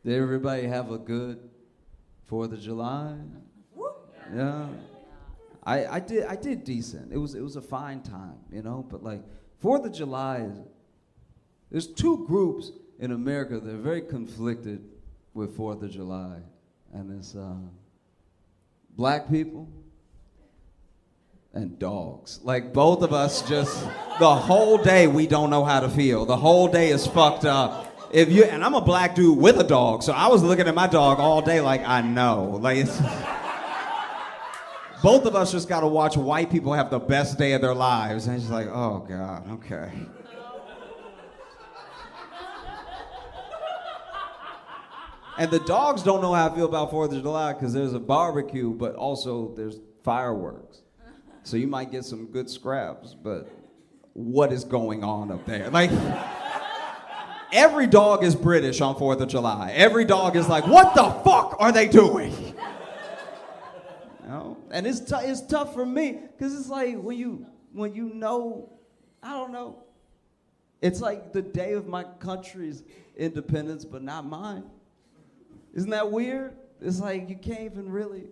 Did everybody have a good 4th of July? Yeah. I did decent. It was a fine time, you know, but like 4th of July there's two groups in America that are very conflicted with 4th of July. And it's black people and dogs. Like both of us just the whole day we don't know how to feel. The whole day is fucked up. And I'm a black dude with a dog, so I was looking at my dog all day like I know. Like it's both of us just gotta watch white people have the best day of their lives. And it's just like, oh God, okay. And the dogs don't know how I feel about 4th of July because there's a barbecue, but also there's fireworks. So you might get some good scraps, but what is going on up there? Like, every dog is British on 4th of July. Every dog is like, what the fuck are they doing? You know? And it's tough for me because it's like when you know, I don't know. It's like the day of my country's independence, but not mine. Isn't that weird? It's like you can't even really,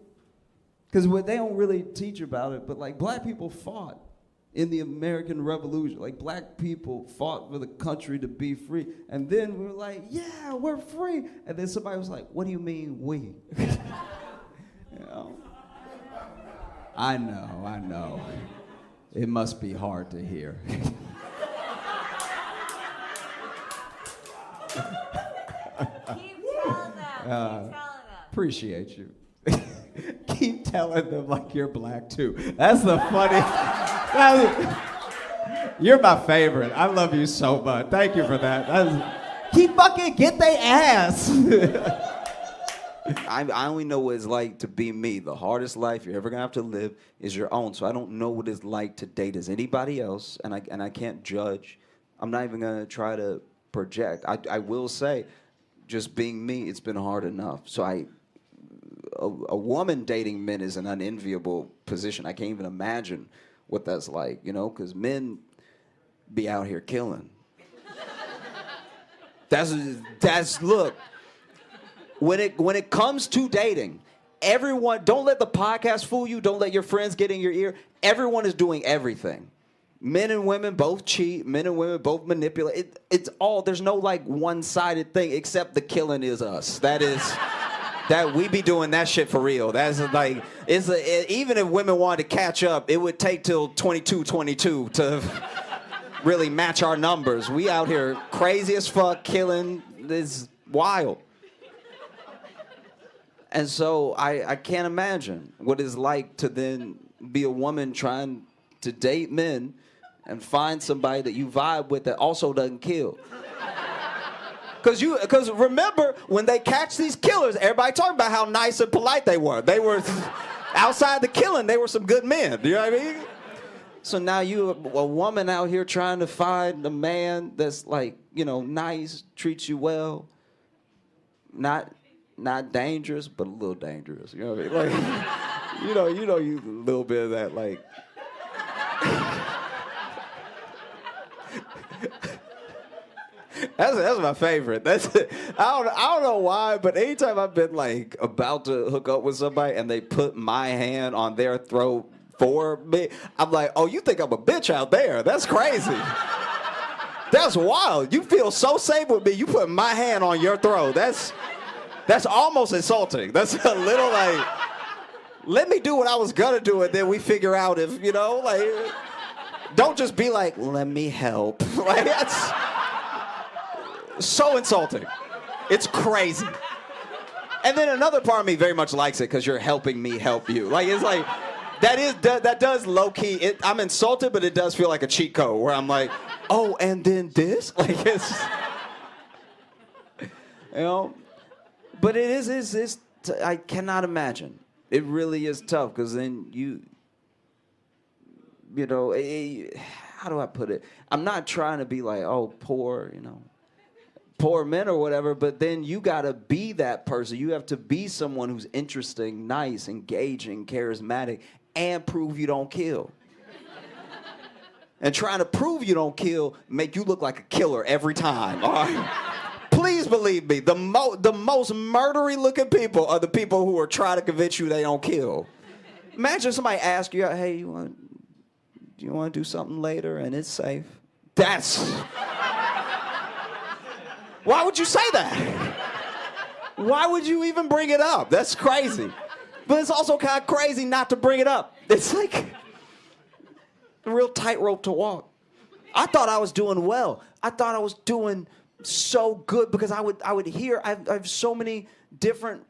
because they don't really teach about it, but like black people fought in the American Revolution. Like black people fought for the country to be free. And then we were like, yeah, we're free. And then somebody was like, what do you mean we? You know? I know. It must be hard to hear. Appreciate you. Keep telling them like you're black too. That's the funny. You're my favorite. I love you so much. Thank you for that. Keep fucking get they ass. I only know what it's like to be me. The hardest life you're ever gonna have to live is your own. So I don't know what it's like to date as anybody else, and I can't judge. I'm not even gonna try to project. I will say, just being me, it's been hard enough. So a woman dating men is an unenviable position. I can't even imagine what that's like, you know, because men be out here killing. That's look. When it comes to dating, everyone, don't let the podcast fool you. Don't let your friends get in your ear. Everyone is doing everything. Men and women both cheat. Men and women both manipulate. It's all, there's no like one-sided thing except the killing is us. That we be doing that shit for real. That's like, even if women wanted to catch up, it would take till 22 to really match our numbers. We out here crazy as fuck, killing. It's wild. And so I can't imagine what it's like to then be a woman trying to date men and find somebody that you vibe with that also doesn't kill. Because remember, when they catch these killers, everybody talking about how nice and polite they were. They were, outside the killing, they were some good men. You know what I mean? So now you, a woman out here trying to find a man that's like, you know, nice, treats you well, not dangerous, but a little dangerous. You know what I mean? Like, you a little bit of that, like. That's my favorite. I don't know why, but anytime I've been like about to hook up with somebody and they put my hand on their throat for me, I'm like, oh, you think I'm a bitch out there? That's crazy. That's wild. You feel so safe with me. You put my hand on your throat. That's almost insulting. That's a little like, let me do what I was gonna do and then we figure out if, you know, like, don't just be like, let me help. Like, that's so insulting. It's crazy. And then another part of me very much likes it because you're helping me help you. Like, it's like, that does low-key, I'm insulted, but it does feel like a cheat code where I'm like, oh, and then this? Like, it's, you know? But it is I cannot imagine. It really is tough because then you know, how do I put it? I'm not trying to be like, oh, poor men or whatever, but then you gotta be that person. You have to be someone who's interesting, nice, engaging, charismatic, and prove you don't kill. And trying to prove you don't kill make you look like a killer every time. All right? please believe me, the most murdery looking people are the people who are trying to convince you they don't kill. Imagine somebody ask you, hey, do you want to do something later and it's safe? Why would you say that? Why would you even bring it up? That's crazy. But it's also kind of crazy not to bring it up. It's like a real tightrope to walk. I thought I was doing well. I thought I was doing so good because I would hear, I have so many different,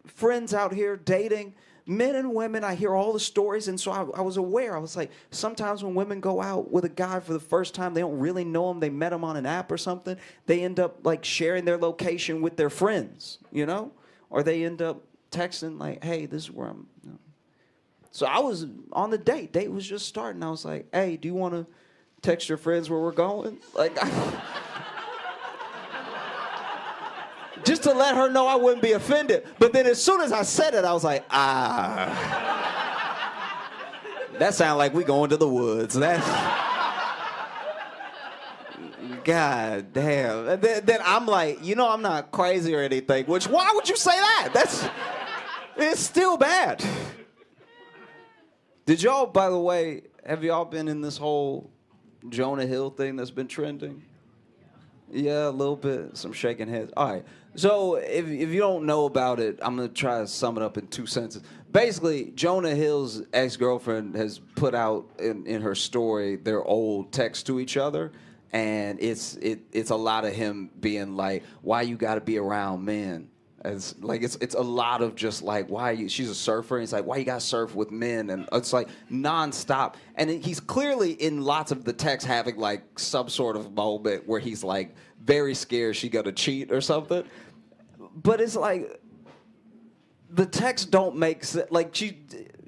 friends out here dating, men and women. I hear all the stories, and so I was aware. I was like, sometimes when women go out with a guy for the first time, they don't really know him. They met him on an app or something. They end up like sharing their location with their friends, or they end up texting like, hey, this is where I'm. So I was on the date. Date was just starting. I was like, hey, do you want to text your friends where we're going? Like, just to let her know I wouldn't be offended. But then as soon as I said it, I was like, that sounds like we going to the woods. God damn. Then I'm like, I'm not crazy or anything. Which, why would you say that? It's still bad. Did y'all, by the way, have y'all been in this whole Jonah Hill thing that's been trending? Yeah, a little bit. Some shaking heads. All right. So if you don't know about it, I'm going to try to sum it up in 2 sentences. Basically, Jonah Hill's ex-girlfriend has put out in her story their old texts to each other. And it's a lot of him being like, why you got to be around men? It's a lot of just like, she's a surfer, and it's like, why you gotta surf with men? And it's like nonstop. And he's clearly in lots of the texts having like some sort of moment where he's like very scared she gonna cheat or something. But it's like, the texts don't make sense. Like, she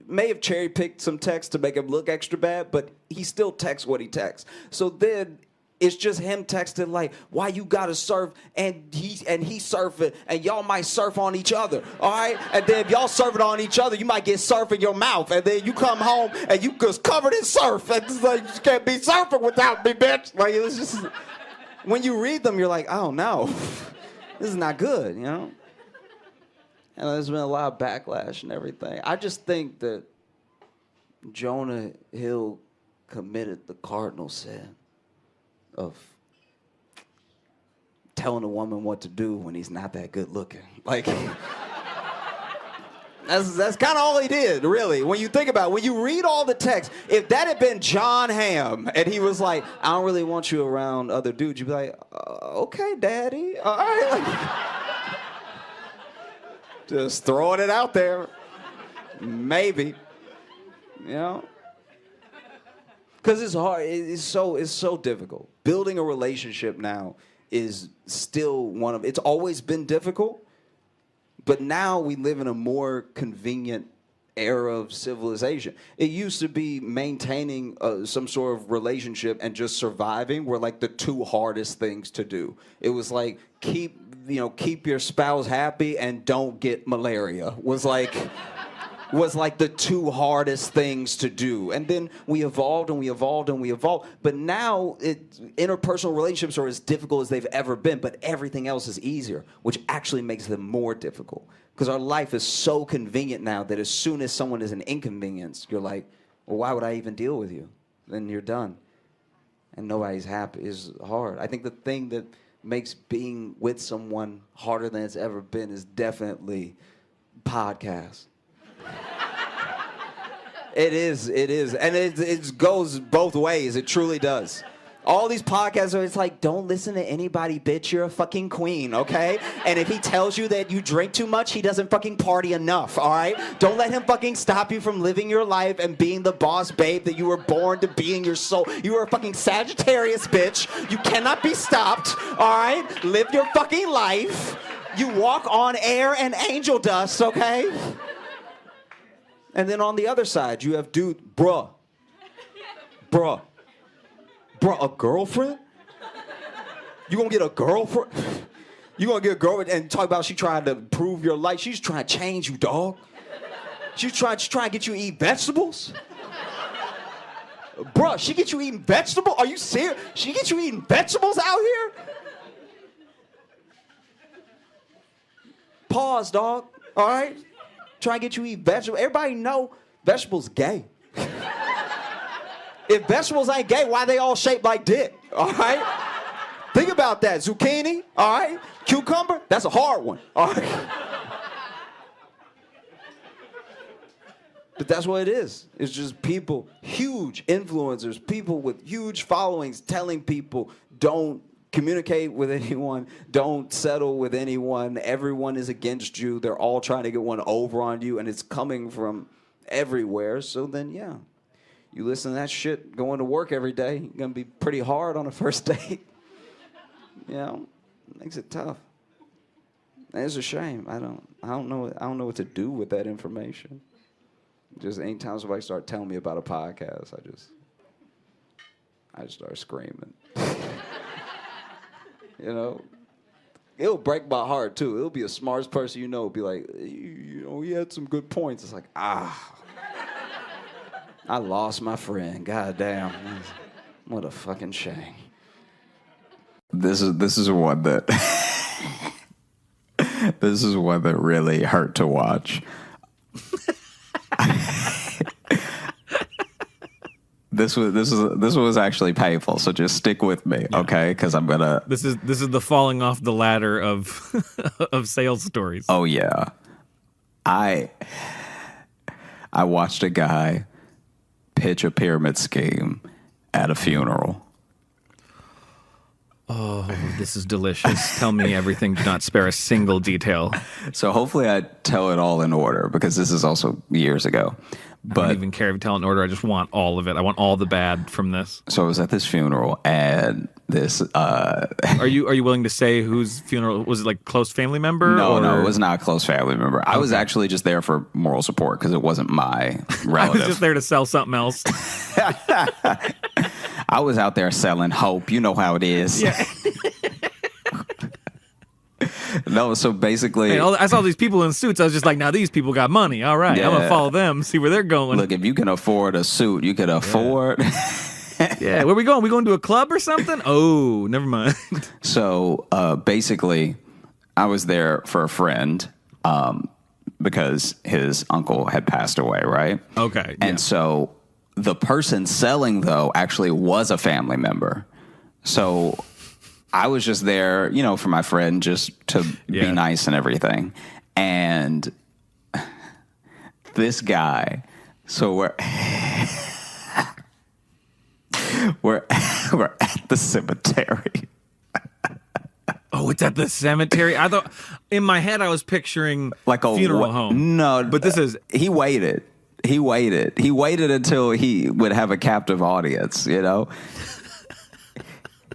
may have cherry picked some text to make him look extra bad, but he still texts what he texts. So then it's just him texting like, why you gotta surf, and he surfing, and y'all might surf on each other, all right? And then if y'all surfing on each other, you might get surf in your mouth, and then you come home and you just covered in surf, and it's like, you can't be surfing without me, bitch. Like, it was just, when you read them, you're like, oh no, this is not good, And there's been a lot of backlash and everything. I just think that Jonah Hill committed the cardinal sin of telling a woman what to do when he's not that good looking. Like, that's kind of all he did, really. When you think about it, when you read all the text, if that had been John Hamm and he was like, I don't really want you around other dudes, you'd be like, okay, daddy, all right. Like, just throwing it out there. Maybe, Because it's hard. It's so difficult. Building a relationship now is still it's always been difficult, but now we live in a more convenient era of civilization. It used to be maintaining some sort of relationship and just surviving were like the two hardest things to do. It was like keep your spouse happy and don't get malaria was like the two hardest things to do. And then we evolved and we evolved and we evolved. But now interpersonal relationships are as difficult as they've ever been, but everything else is easier, which actually makes them more difficult. Because our life is so convenient now that as soon as someone is an inconvenience, you're like, well, why would I even deal with you? Then you're done. And nobody's happy. It's hard. I think the thing that makes being with someone harder than it's ever been is definitely podcasts. It is. And it goes both ways. It truly does. All these podcasts are, it's like, don't listen to anybody, bitch. You're a fucking queen, okay? And if he tells you that you drink too much, he doesn't fucking party enough, all right? Don't let him fucking stop you from living your life and being the boss babe that you were born to be in your soul. You are a fucking Sagittarius, bitch. You cannot be stopped, all right? Live your fucking life. You walk on air and angel dust, okay? And then on the other side, you have dude, bruh, a girlfriend? You gonna get a girlfriend? You gonna get a girlfriend and talk about she trying to improve your life? She's trying to change you, dog. She's trying to get you to eat vegetables? Bruh, she get you eating vegetables? Are you serious? She get you eating vegetables out here? Pause, dog. All right? Try to get you to eat vegetables. Everybody know vegetables gay. If vegetables ain't gay, why they all shaped like dick? All right? Think about that. Zucchini, all right? Cucumber, that's a hard one. All right? But that's what it is. It's just people, huge influencers, people with huge followings telling people don't communicate with anyone, don't settle with anyone. Everyone is against you. They're all trying to get one over on you, and it's coming from everywhere. So then, yeah, you listen to that shit going to work every day. You're going to be pretty hard on a first date. You know, it makes it tough. And it's a shame. I don't know what to do with that information. Just anytime somebody start telling me about a podcast, I just start screaming. You know, it'll break my heart too. It'll be the smartest person you know. Be like, you know, he had some good points. It's like, I lost my friend. God damn, what a fucking shame. This is one that this is one that really hurt to watch. This was actually painful, so just stick with me, okay? Because I'm gonna. This is the falling off the ladder of of sales stories. Oh yeah, I watched a guy pitch a pyramid scheme at a funeral. Oh, this is delicious. Tell me everything. Do not spare a single detail. So hopefully I tell it all in order because this is also years ago. But I don't even care if you tell it in order. I just want all of it. I want all the bad from this. So I was at this funeral, and this. Are you willing to say whose funeral was it? Like close family member? No, it was not a close family member. I was actually just there for moral support because it wasn't my relative. I was just there to sell something else. I was out there selling hope. You know how it is. Yeah. No, so basically... Hey, I saw these people in suits. I was just like, now these people got money. All right, I'm going to follow them, see where they're going. Look, if you can afford a suit, you can afford... Yeah, where we going? We going to a club or something? Oh, never mind. So basically, I was there for a friend because his uncle had passed away, right? Okay. And so the person selling, though, actually was a family member. So... I was just there, you know, for my friend, just to be nice and everything. And this guy, so we're at the cemetery. Oh, it's at the cemetery. I thought in my head I was picturing like a funeral home. No, but this is he waited until he would have a captive audience, you know.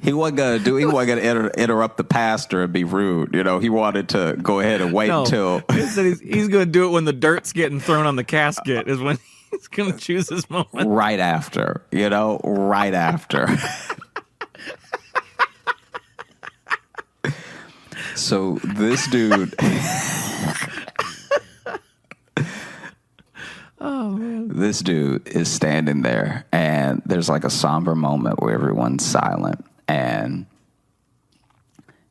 He wasn't gonna interrupt the pastor and be rude. You know, he wanted to go ahead and wait until he's gonna do it when the dirt's getting thrown on the casket. Is when he's gonna choose his moment. Right after, you know, right after. So this dude. Oh man. This dude is standing there, and there's like a somber moment where everyone's silent. And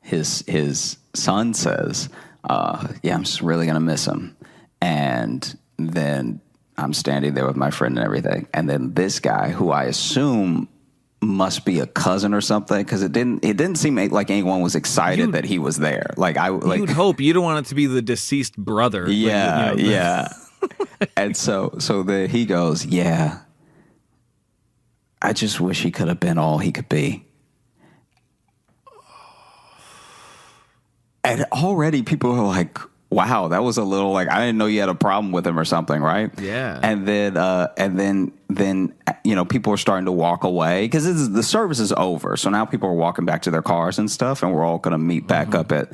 his son says, yeah, I'm just really going to miss him. And then I'm standing there with my friend and everything. And then this guy, who I assume must be a cousin or something, because it didn't seem like anyone was excited that he was there. You'd hope. You don't want it to be the deceased brother. Yeah, yeah. And so then he goes, yeah, I just wish he could have been all he could be. And already people are like, wow, that was a little like, I didn't know you had a problem with him or something, right? Yeah. And then you know, people are starting to walk away because the service is over. So now people are walking back to their cars and stuff, and we're all going to meet back up at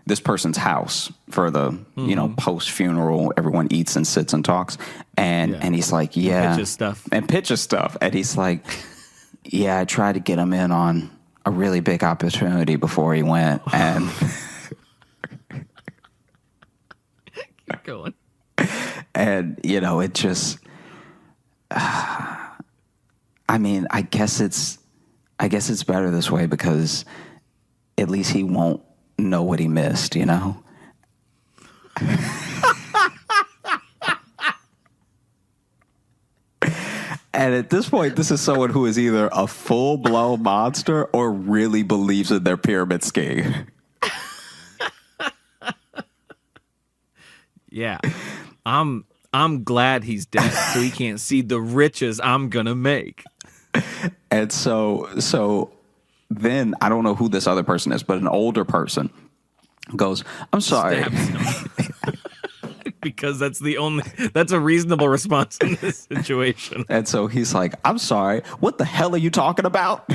this person's house for the, you know, post-funeral. Everyone eats and sits and talks. And he's like, yeah. Pitches stuff. And he's like, yeah, I tried to get him in on a really big opportunity before he went. And... Keep going. And, you know, it just, I mean, I guess it's better this way because at least he won't know what he missed, you know? And at this point, this is someone who is either a full-blown monster or really believes in their pyramid scheme. Yeah. I'm glad he's dead so he can't see the riches I'm going to make. And so then I don't know who this other person is, but an older person goes, I'm sorry. Because that's a reasonable response in this situation. And so he's like, I'm sorry. What the hell are you talking about?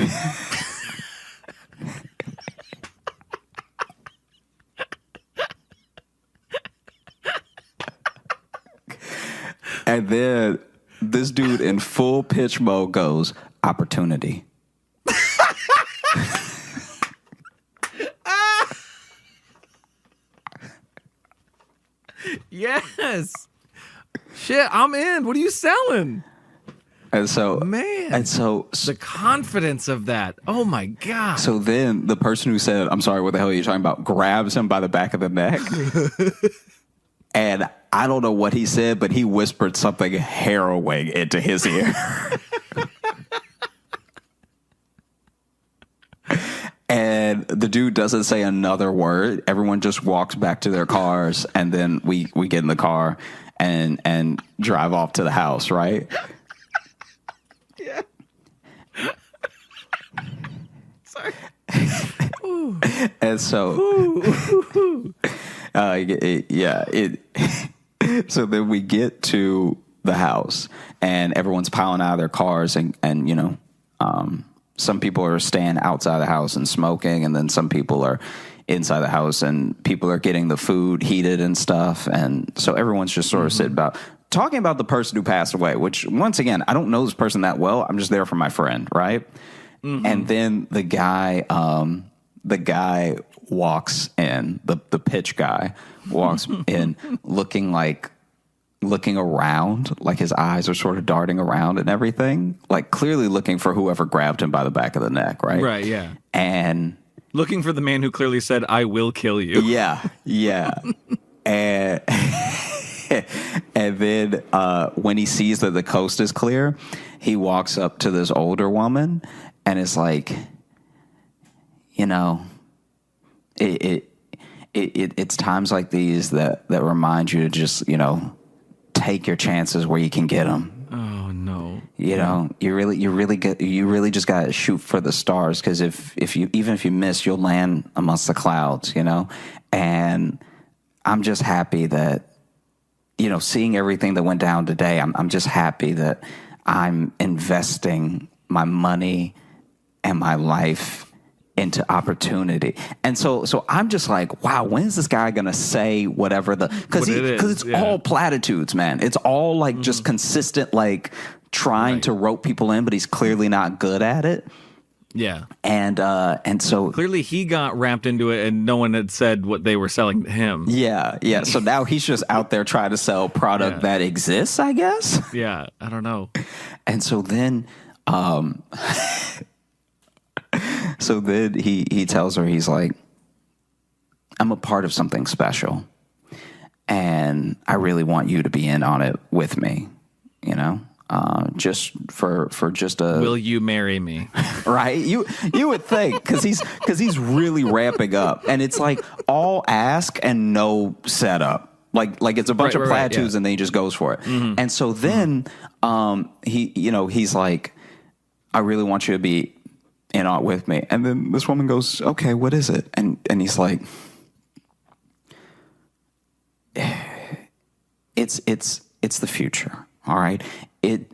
And then this dude in full pitch mode goes, opportunity. Yes. Shit, I'm in. What are you selling? And so, Man. and so, The confidence of that. Oh my God. so then the person who said, I'm sorry, what the hell are you talking about, grabs him by the back of the neck. And I don't know what he said, but he whispered something harrowing into his ear. And the dude doesn't say another word. Everyone just walks back to their cars, and then we get in the car and drive off to the house, right? Yeah. Sorry. And so, so then we get to the house, and everyone's piling out of their cars, and you know, some people are staying outside the house and smoking, and then some people are inside the house, and people are getting the food heated and stuff, and so everyone's just sort of sitting about talking about the person who passed away. Which, once again, I don't know this person that well. I'm just there for my friend, right? And then the guy walks in, the pitch guy walks in looking around, like his eyes are sort of darting around and everything, like clearly looking for whoever grabbed him by the back of the neck, right? Right, yeah. And looking for the man who clearly said, I will kill you. yeah. And and then when he sees that the coast is clear, he walks up to this older woman and is like, you know, it's times like these that remind you to just, you know, take your chances where you can get them. Oh no! You know, you really just got to shoot for the stars, because if you miss, you'll land amongst the clouds. You know, and I'm just happy that, you know, seeing everything that went down today, I'm just happy that I'm investing my money and my life into opportunity. And so I'm just like, wow, when is this guy gonna say whatever because it's all platitudes, man. It's all like just consistent, like trying to rope people in, but he's clearly not good at it. Yeah. And so clearly he got wrapped into it and no one had said what they were selling to him. Yeah. So now he's just out there trying to sell product that exists, I guess. Yeah, I don't know. And so then he tells her, he's like, I'm a part of something special, and I really want you to be in on it with me, you know, just for just a... Will you marry me? Right? You would think, because he's really ramping up, and it's like all ask and no setup. Like it's a bunch of platitudes, and then he just goes for it. And so then he's like, I really want you to be in on it with me. And then this woman goes, okay, what is it? And he's like, it's the future. All right. It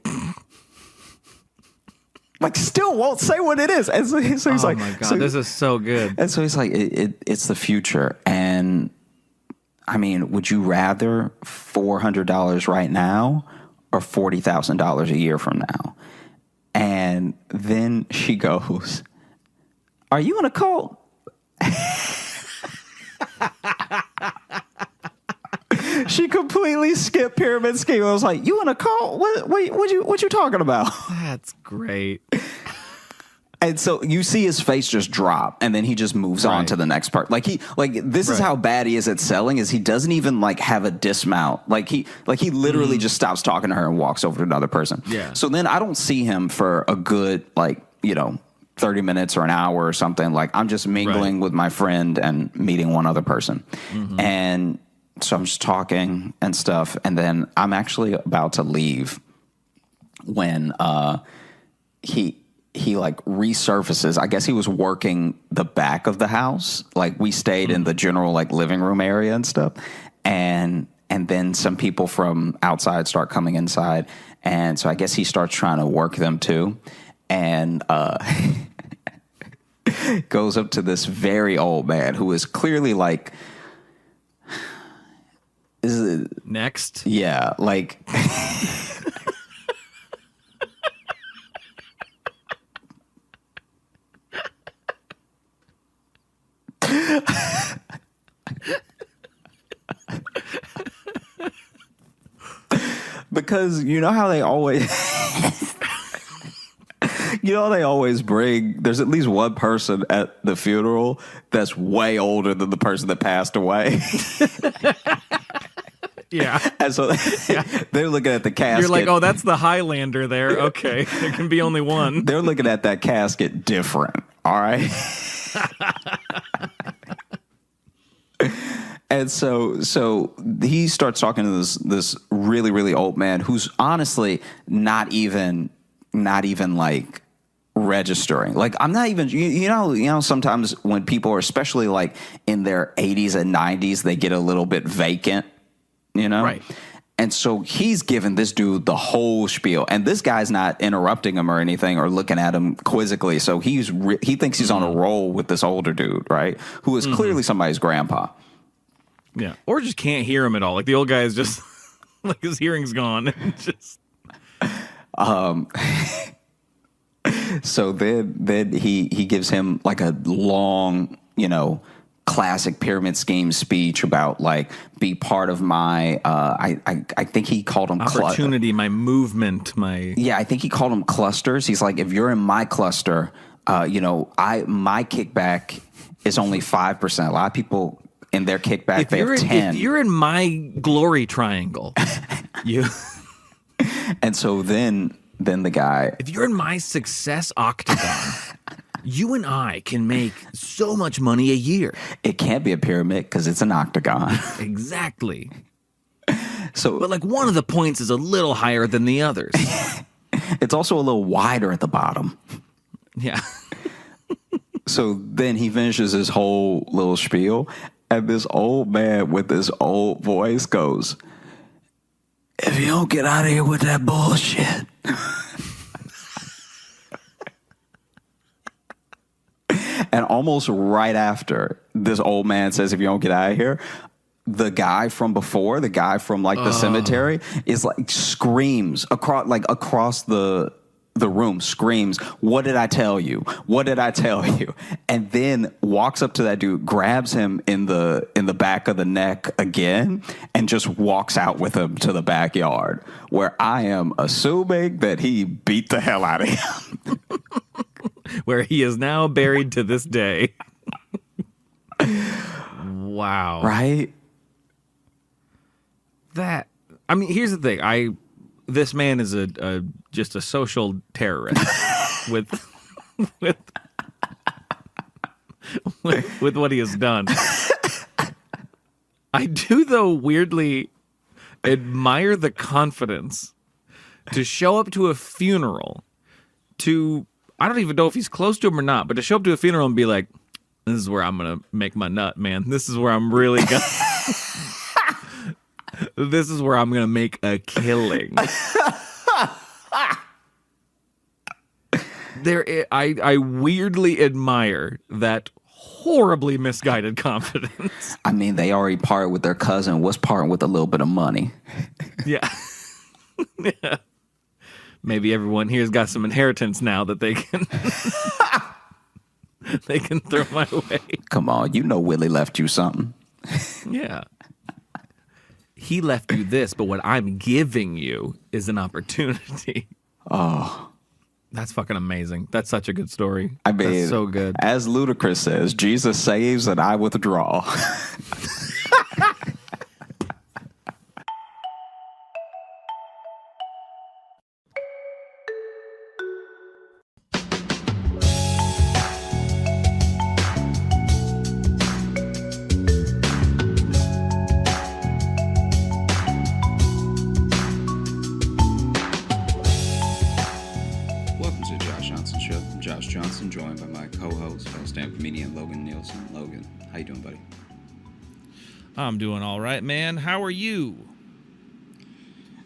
like still won't say what it is. And so he's like, oh my God, this is so good. And so he's like, it's the future. And I mean, would you rather $400 right now or $40,000 a year from now? And then she goes, are you in a cult? She completely skipped pyramid scheme. I was like, you in a cult? What you talking about? That's great. And so you see his face just drop, and then he just moves on to the next part. This is how bad he is at selling. Is he doesn't even have a dismount. He literally just stops talking to her and walks over to another person. Yeah. So then I don't see him for a good 30 minutes or an hour or something. I'm just mingling with my friend and meeting one other person, and so I'm just talking and stuff, and then I'm actually about to leave when he resurfaces. I guess he was working the back of the house. We stayed in the general living room area and stuff. And then some people from outside start coming inside. And so I guess he starts trying to work them too. And goes up to this very old man who is clearly next. Yeah, because you know how they always bring, there's at least one person at the funeral that's way older than the person that passed away. Yeah. And so they're looking at the casket. You're like, oh, that's the Highlander there. Okay. There can be only one. They're looking at that casket different. All right. And so he starts talking to this really, really old man who's honestly not even registering. I'm not even, you know, sometimes when people are especially in their 80s and 90s, they get a little bit vacant, Right. And so he's giving this dude the whole spiel, and this guy's not interrupting him or anything or looking at him quizzically. So he thinks he's on a roll with this older dude, right? Who is clearly somebody's grandpa. Yeah. Or just can't hear him at all. The old guy is just his hearing's gone. Just So then he gives him a long, classic pyramid scheme speech about be part of my I think he called them opportunity, my movement, my I think he called them clusters. He's like, if you're in my cluster, my kickback is only 5%. A lot of people in their kickback they have 10. If you're in my glory triangle, you and so then the guy, if you're in my success octagon, you and I can make so much money a year. It can't be a pyramid because it's an octagon. Exactly. So, but one of the points is a little higher than the others. It's also a little wider at the bottom. Yeah. So then he finishes his whole little spiel, and this old man with this old voice goes, "If you don't get out of here with that bullshit." And almost right after this old man says, "If you don't get out of here," the guy from before, the guy from the cemetery, is screams across the room, screams, "What did I tell you? What did I tell you?" And then walks up to that dude, grabs him in the back of the neck again, and just walks out with him to the backyard, where I am assuming that he beat the hell out of him. Where he is now buried to this day. Wow. Right? Here's the thing. This man is just a social terrorist with what he has done. I do, though, weirdly admire the confidence to show up to a funeral I don't even know if he's close to him or not, but to show up to a funeral and be like, "This is where I'm going to make my nut, man. This is where I'm really going to... This is where I'm going to make a killing." I weirdly admire that horribly misguided confidence. They already parted with their cousin. What's parting with a little bit of money? Yeah. Yeah. Maybe everyone here's got some inheritance now that they can they can throw my way. Come on, Willie left you something. Yeah. He left you this, but what I'm giving you is an opportunity. Oh. That's fucking amazing. That's such a good story. I mean, that's so good. As Ludacris says, Jesus saves and I withdraw. Welcome to the Josh Johnson Show. I'm Josh Johnson, joined by my co-host, stand comedian Logan Nielsen. Logan, how you doing, buddy? I'm doing all right, man. How are you?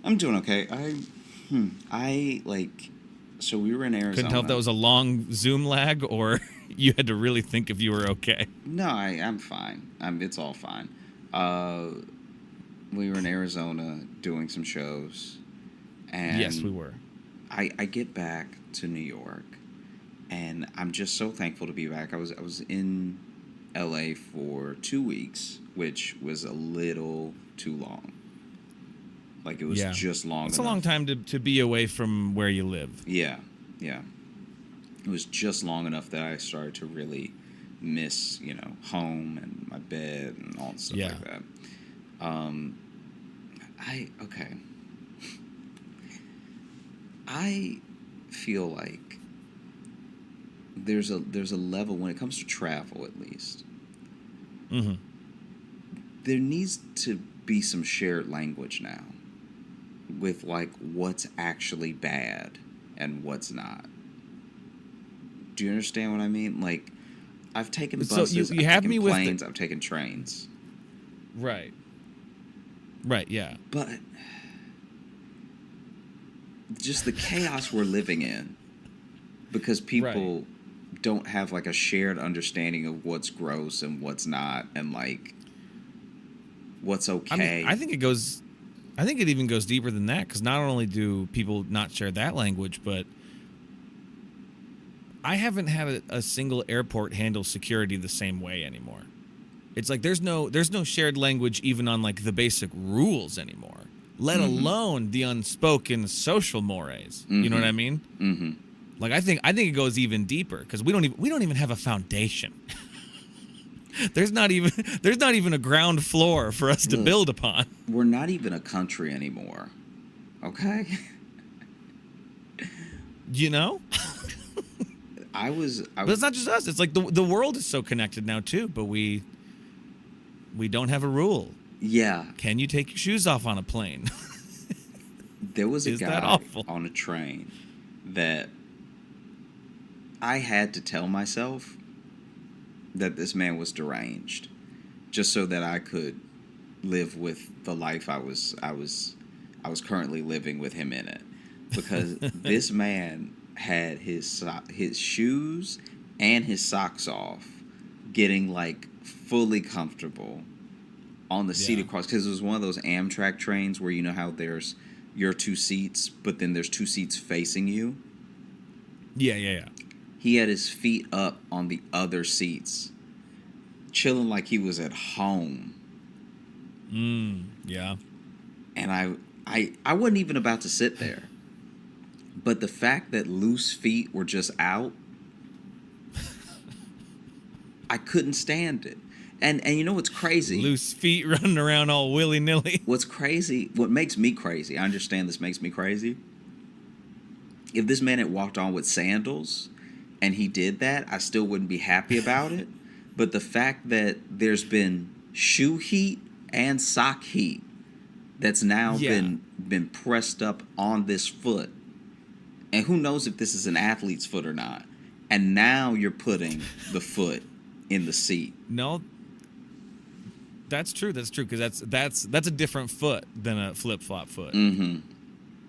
I'm doing okay. So we were in Arizona. Couldn't tell if that was a long Zoom lag or you had to really think if you were okay. No, I'm fine. It's all fine. We were in Arizona doing some shows, and Yes, we were. I get back to New York, and I'm just so thankful to be back. I was in LA for 2 weeks, which was a little too long. Like, it was just long It's enough. a long time to be away from where you live. Yeah. It was just long enough that I started to really miss, home and my bed and all stuff like that. I feel like there's a level when it comes to travel, at least. Mm-hmm. There needs to be some shared language now with, like, what's actually bad and what's not. Do you understand what I mean? Like, I've taken buses, you I've have taken me with planes, I've taken trains. Right, yeah. But just the chaos we're living in, because people don't have, like, a shared understanding of what's gross and what's not, and, like, what's okay. I think it even goes deeper than that, because not only do people not share that language, but I haven't had a single airport handle security the same way anymore. It's like there's no shared language even on, like, the basic rules anymore, let alone the unspoken social mores. You know what I mean? Mm-hmm. Like, I think it goes even deeper, because we don't even have a foundation. There's not even a ground floor for us to build upon. We're not even a country anymore. Okay? But it's not just us. It's like the world is so connected now too, but we don't have a rule. Yeah. Can you take your shoes off on a plane? There was a Is that guy awful? on a train that I had to tell myself that this man was deranged, just so that I could live with the life I was currently living with him in it, because this man had his shoes and his socks off, getting, like, fully comfortable on the seat across, because it was one of those Amtrak trains where, you know how there's your two seats, but then there's two seats facing you. Yeah. He had his feet up on the other seats, chilling like he was at home. Yeah. And I wasn't even about to sit there. But the fact that loose feet were just out, I couldn't stand it. And you know what's crazy? Loose feet running around all willy-nilly. What's crazy, what makes me crazy, I understand this makes me crazy. If this man had walked on with sandals and he did that, I still wouldn't be happy about it. But the fact that there's been shoe heat and sock heat that's now been pressed up on this foot, and who knows if this is an athlete's foot or not, and now you're putting the foot in the seat. No, that's true, because that's a different foot than a flip-flop foot. Mm-hmm.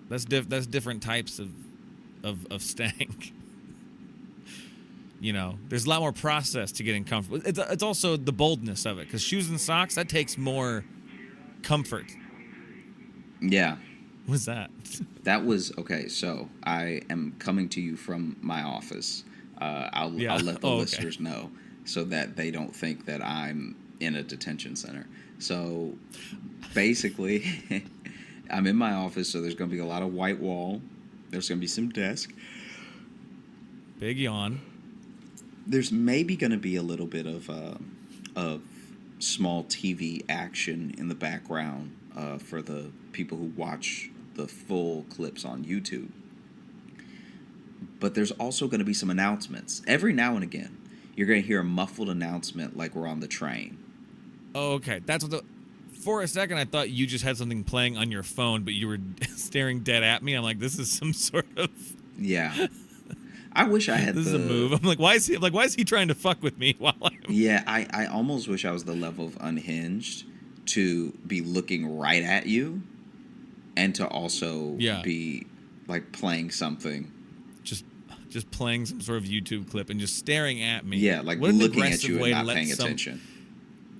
That's different types of stank. There's a lot more process to getting comfortable. It's also the boldness of it, because shoes and socks, that takes more comfort. Yeah. What's that? That was, okay, so I am coming to you from my office. I'll let the listeners know so that they don't think that I'm in a detention center. So basically, I'm in my office, so there's going to be a lot of white wall. There's going to be some desk. Big yawn. There's maybe going to be a little bit of small TV action in the background for the people who watch the full clips on YouTube. But there's also going to be some announcements. Every now and again, you're going to hear a muffled announcement like we're on the train. Oh, okay. That's what for a second, I thought you just had something playing on your phone, but you were staring dead at me. I'm like, this is some sort of... Yeah. I wish I had this is a move. I'm like, why is he trying to fuck with me while I'm... Yeah, I almost wish I was the level of unhinged to be looking right at you and to also be like playing something. Just playing some sort of YouTube clip and just staring at me. Yeah, like looking at you and not paying attention.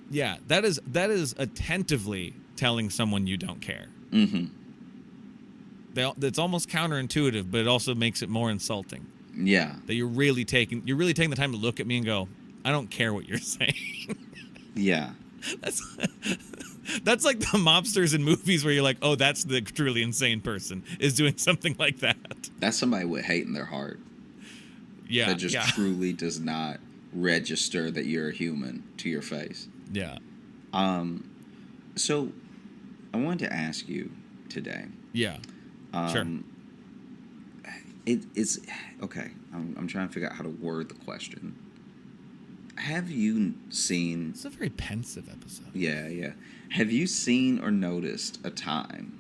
Yeah, that is attentively telling someone you don't care. Mm-hmm. It's almost counterintuitive, but it also makes it more insulting. Yeah. That you're really taking the time to look at me and go, I don't care what you're saying. Yeah. That's like the mobsters in movies where you're like, oh, that's the truly insane person is doing something like that. That's somebody with hate in their heart. Yeah. That just truly does not register that you're a human to your face. Yeah. So I wanted to ask you today. Yeah. Sure. It's okay. I'm trying to figure out how to word the question. Have you seen... It's a very pensive episode. Yeah. Have you seen or noticed a time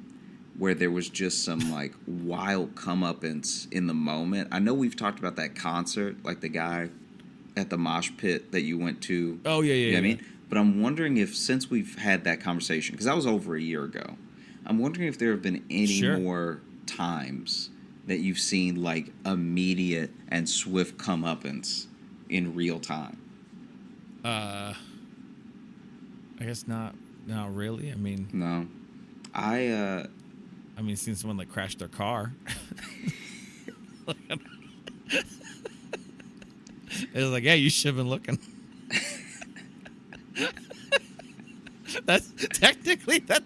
where there was just some, like, wild comeuppance in the moment? I know we've talked about that concert, like the guy at the mosh pit that you went to. Oh, yeah. You know what I mean? But I'm wondering if, since we've had that conversation, because that was over a year ago, I'm wondering if there have been any more times that you've seen, like, immediate and swift comeuppance in real time. I guess not really. I mean, no. I mean, seen someone like crash their car. It was like, yeah, you should have been looking. That's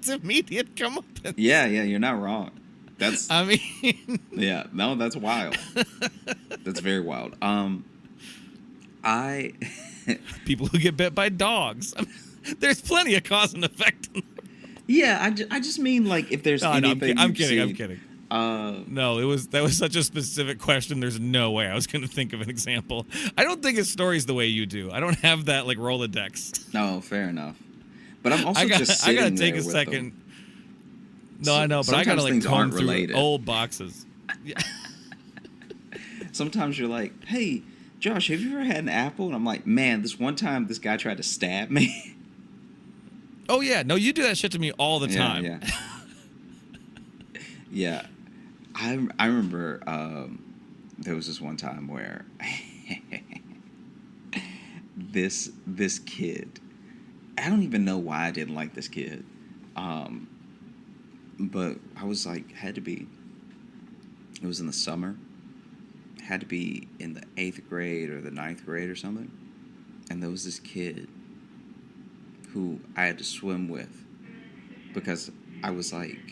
immediate comeuppance. Yeah, you're not wrong. That's. I mean. Yeah, no, that's wild. That's very wild. People who get bit by dogs. I mean, there's plenty of cause and effect. Yeah, I just mean, like, if there's anything. I'm kidding. No, that was such a specific question. There's no way I was going to think of an example. I don't think his story's the way you do. I don't have that, like, Rolodex. No, fair enough. But I'm also just sitting I gotta take there a with second. them. No, I know, but I gotta, like, comb through related. old boxes. Yeah. Sometimes you're like, hey, Josh, have you ever had an apple? And I'm like, man, this one time this guy tried to stab me. Oh, yeah. No, you do that shit to me all the time. Yeah. Yeah. I remember there was this one time where this kid, I don't even know why I didn't like this kid. But I was like, it was in the summer. Had to be in the 8th grade or the 9th grade or something. And there was this kid who I had to swim with because I was learning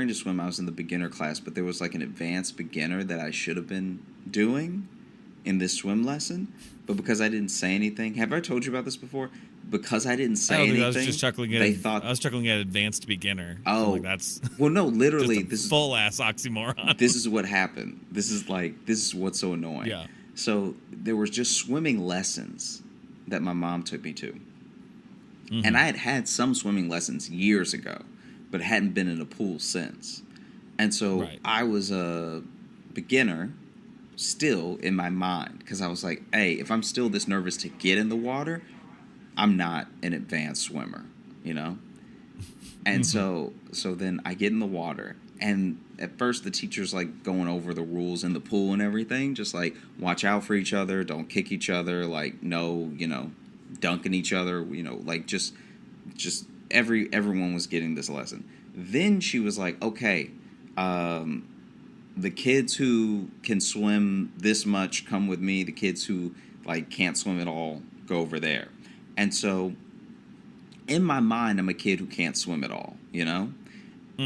to swim. I was in the beginner class, but there was like an advanced beginner that I should have been doing in this swim lesson. But because I didn't say anything, have I told you about this before? Because I didn't say anything, I was just chuckling at I was chuckling at advanced beginner. Oh, so like that's well, no, literally, this is full ass oxymoron. This is what happened. This is what's so annoying. Yeah. So there was just swimming lessons that my mom took me to, and I had some swimming lessons years ago, but hadn't been in a pool since, and so I was a beginner still in my mind because I was like, hey, if I'm still this nervous to get in the water, I'm not an advanced swimmer, you know? And so then I get in the water, and at first the teacher's like going over the rules in the pool and everything, just like watch out for each other, don't kick each other, like no, dunking each other, like just everyone was getting this lesson. Then she was like, okay, the kids who can swim this much come with me. The kids who like can't swim at all go over there. And so in my mind, I'm a kid who can't swim at all,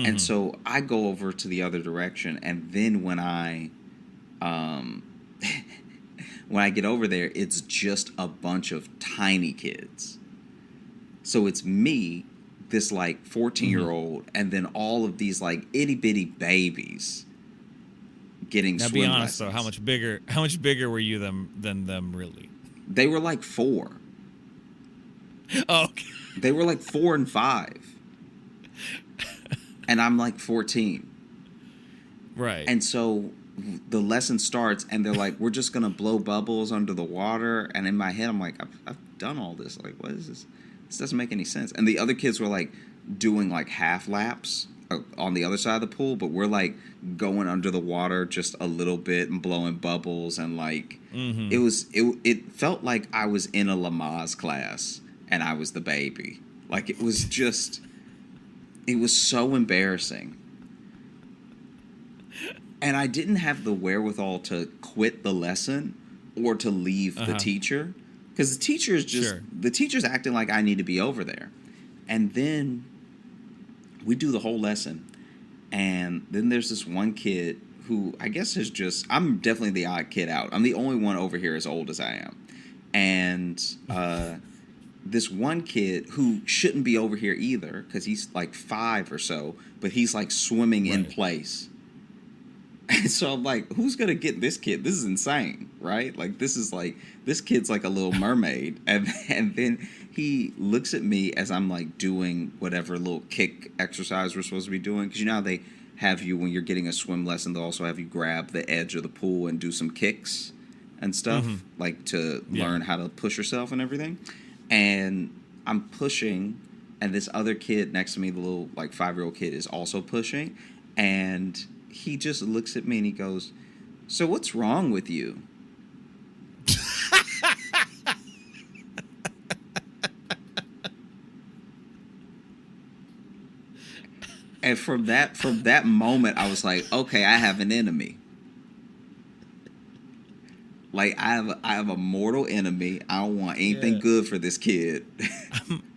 And so I go over to the other direction, and then when I when I get over there, it's just a bunch of tiny kids. So it's me, this like 14-year-old, and then all of these like itty bitty babies getting Now, swim be honest lessons. though, how much bigger were you than them really? They were like 4. Oh, okay. They were like 4 and 5. And I'm like 14. Right. And so the lesson starts, and they're like, we're just going to blow bubbles under the water. And in my head, I'm like, I've done all this. Like, what is this? This doesn't make any sense. And the other kids were like doing like half laps on the other side of the pool, but we're like going under the water just a little bit and blowing bubbles. And like, it felt like I was in a Lamaze class and I was the baby. Like, it was so embarrassing. And I didn't have the wherewithal to quit the lesson or to leave the teacher. Because the teacher is just, the teacher's acting like I need to be over there. And then we do the whole lesson. And then there's this one kid who I guess is just, I'm definitely the odd kid out. I'm the only one over here as old as I am. And this one kid who shouldn't be over here either, because he's like 5 or so, but he's like swimming in place. And so I'm like, who's going to get this kid? This is insane, right? Like, this kid's like a little mermaid. And then he looks at me as I'm like doing whatever little kick exercise we're supposed to be doing. Because you know how they have you, when you're getting a swim lesson, they'll also have you grab the edge of the pool and do some kicks and stuff, like to learn how to push yourself and everything. And I'm pushing, and this other kid next to me, the little like 5-year-old kid, is also pushing. And he just looks at me and he goes, "So what's wrong with you?" And from that moment, I was like, okay, I have an enemy. Like, I have a mortal enemy. I don't want anything good for this kid.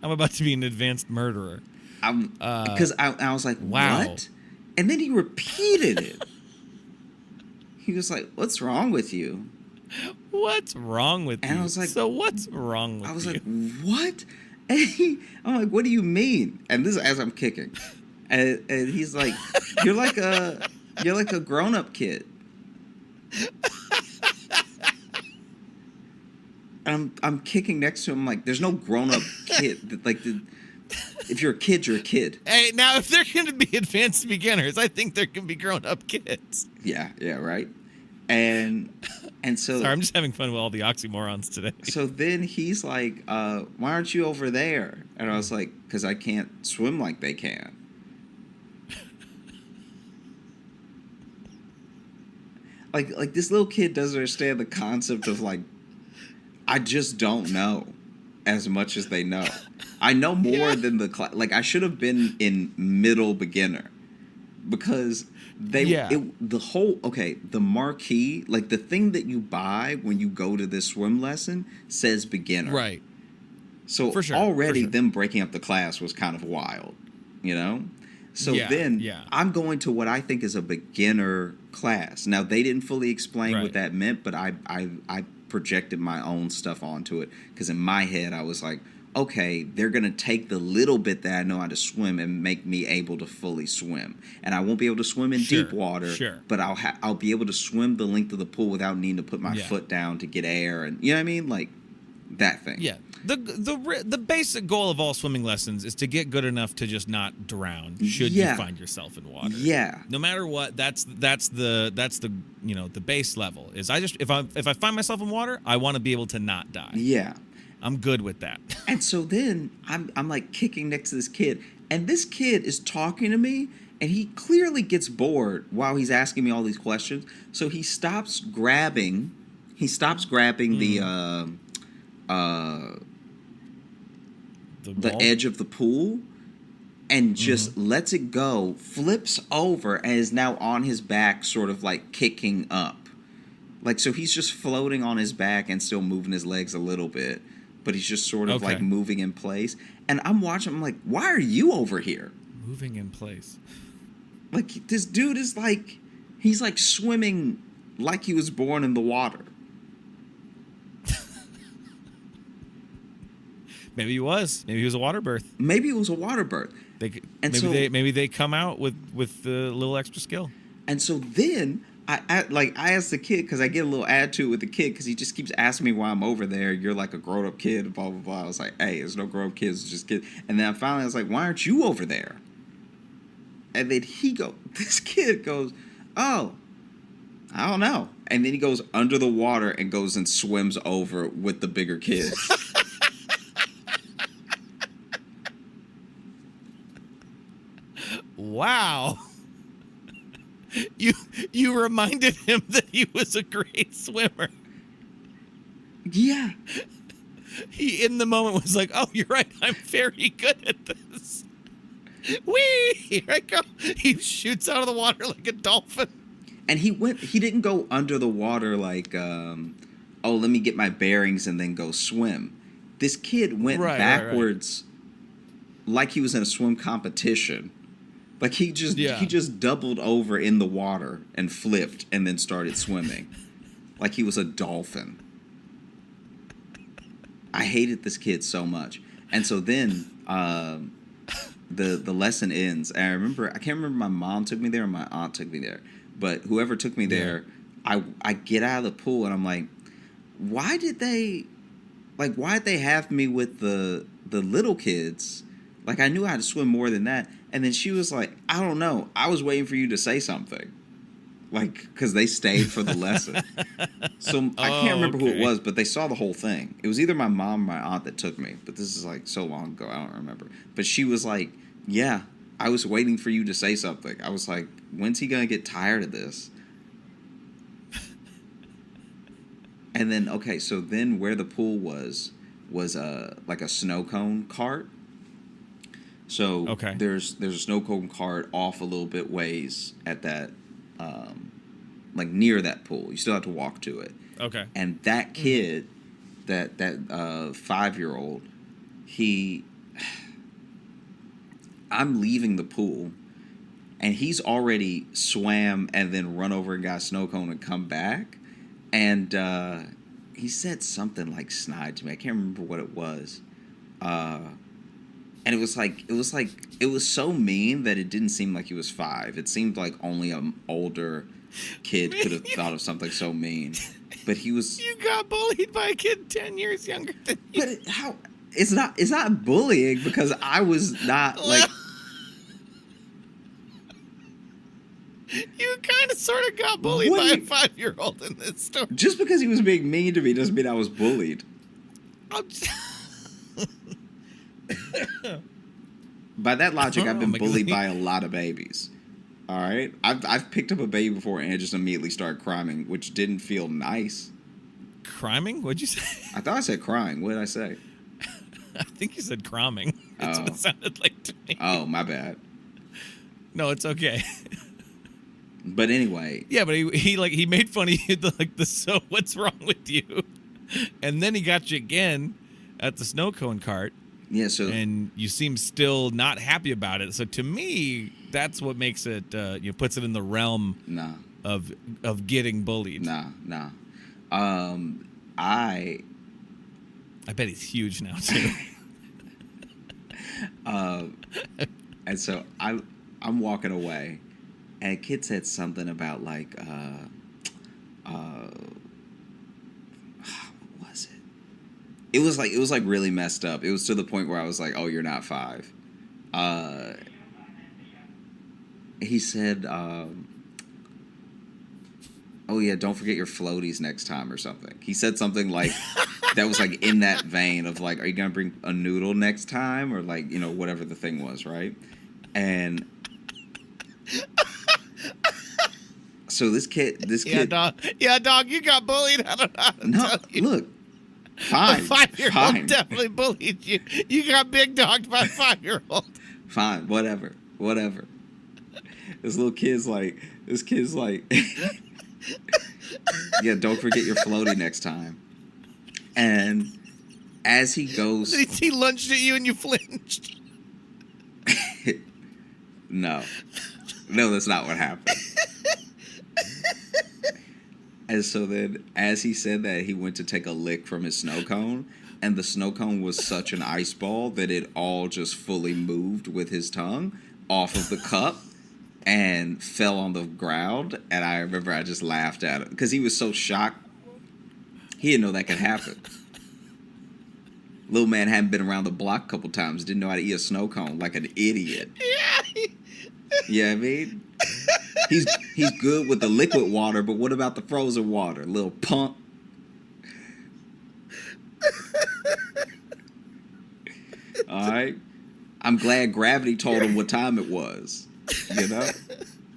I'm about to be an advanced murderer. Because I was like, wow. What? And then he repeated it. He was like, "What's wrong with you?" What's wrong with you? And I was like, so what's wrong with you? I was like, what? And I'm like, what do you mean? And this is as I'm kicking. And he's like, you're like a grown-up kid. And I'm kicking next to him like, there's no grown-up kid. Like, if you're a kid, you're a kid. Hey, now if they're going to be advanced beginners, I think there can be grown-up kids. Yeah, right. And so... Sorry, I'm just having fun with all the oxymorons today. So then he's like, why aren't you over there? And I was like, because I can't swim like they can. Like this little kid doesn't understand the concept of like, I just don't know as much as they know. I know more than the class. Like, I should have been in middle beginner, because the marquee, like the thing that you buy when you go to this swim lesson says beginner. Right. So already them breaking up the class was kind of wild, you know? So then I'm going to what I think is a beginner class. Now, they didn't fully explain what that meant, but I projected my own stuff onto it, because in my head I was like, okay, they're going to take the little bit that I know how to swim and make me able to fully swim. And I won't be able to swim in deep water, but I'll be able to swim the length of the pool without needing to put my foot down to get air, and you know what I mean? Like, that thing. Yeah. The basic goal of all swimming lessons is to get good enough to just not drown should you find yourself in water. Yeah. No matter what, that's the the base level is if I find myself in water, I want to be able to not die. Yeah. I'm good with that. And so then I'm like kicking next to this kid, and this kid is talking to me, and he clearly gets bored while he's asking me all these questions. So he stops grabbing the edge of the pool and just lets it go, flips over, and is now on his back, sort of like kicking up. Like, so he's just floating on his back and still moving his legs a little bit, but he's just sort of like moving in place. And I'm watching, I'm like, why are you over here? Moving in place. Like, this dude is like, he's like swimming like he was born in the water. Maybe he was. Maybe he was a water birth. Maybe it was a water birth. Maybe they come out with a little extra skill. And so then I asked the kid, because I get a little attitude with the kid because he just keeps asking me why I'm over there. You're like a grown up kid, blah blah blah. I was like, hey, there's no grown up kids, it's just kids. And then finally I was like, why aren't you over there? And then this kid goes, oh, I don't know. And then he goes under the water and goes and swims over with the bigger kids. Wow. You reminded him that he was a great swimmer. Yeah. He in the moment was like, oh, you're right, I'm very good at this. Whee! Here I go. He shoots out of the water like a dolphin. And he didn't go under the water like, oh, let me get my bearings and then go swim. This kid went backwards like he was in a swim competition. Like he just doubled over in the water and flipped and then started swimming. Like he was a dolphin. I hated this kid so much. And so then the lesson ends. And I can't remember if my mom took me there or my aunt took me there. But whoever took me there, I get out of the pool and I'm like, why did they have me with the little kids? Like I knew how to swim more than that. And then she was like, I don't know. I was waiting for you to say something. Like, because they stayed for the lesson. So I can't remember who it was, but they saw the whole thing. It was either my mom or my aunt that took me. But this is like so long ago, I don't remember. But she was like, yeah, I was waiting for you to say something. I was like, when's he going to get tired of this? And then, okay, so then where the pool was like a snow cone cart. So there's a snow cone cart off a little bit ways at that, like near that pool. You still have to walk to it. Okay. And that kid, that 5-year-old, I'm leaving the pool, and he's already swam and then run over and got a snow cone and come back, and he said something like snide to me. I can't remember what it was. And it was so mean that it didn't seem like he was 5. It seemed like only an older kid could have thought of something so mean. But he was. You got bullied by a kid 10 years younger than you. But how? It's not bullying because I was not like. You kind of sort of got bullied by a 5-year-old in this story. Just because he was being mean to me doesn't mean I was bullied. By that logic, I've been bullied by a lot of babies. All right, I've picked up a baby before and it just immediately started crying, which didn't feel nice. Criming? What'd you say? I thought I said crying. What did I say? I think you said cramming. That's what it sounded like to me. Oh, my bad. No, it's okay. But anyway. Yeah, but he made fun of you, so what's wrong with you? And then he got you again at the snow cone cart. Yeah, and you seem still not happy about it. So to me, that's what makes it, puts it in the realm of getting bullied. Nah. I bet he's huge now too. And so I'm walking away, and a kid said something about like, It was like really messed up. It was to the point where I was like, "Oh, you're not 5." He said, "Oh yeah, don't forget your floaties next time" or something. He said something like that was like in that vein of like, "Are you gonna bring a noodle next time?" or like whatever the thing was, right? And so this kid, dog, you got bullied. I don't know how to tell you. Look. Fine. A 5-year-old definitely bullied you. You got big dogged by a 5-year-old. Fine, whatever. This kid's like, yeah, don't forget your floaty next time. And as he goes, he lunged at you and you flinched. No. No, that's not what happened. And so then, as he said that, he went to take a lick from his snow cone, and the snow cone was such an ice ball that it all just fully moved with his tongue off of the cup and fell on the ground. And I remember I just laughed at him because he was so shocked. He didn't know that could happen. Little man hadn't been around the block a couple times, didn't know how to eat a snow cone like an idiot. Yeah. You know what I mean? He's good with the liquid water, but what about the frozen water? Little pump. All right. I'm glad gravity told him what time it was. You know?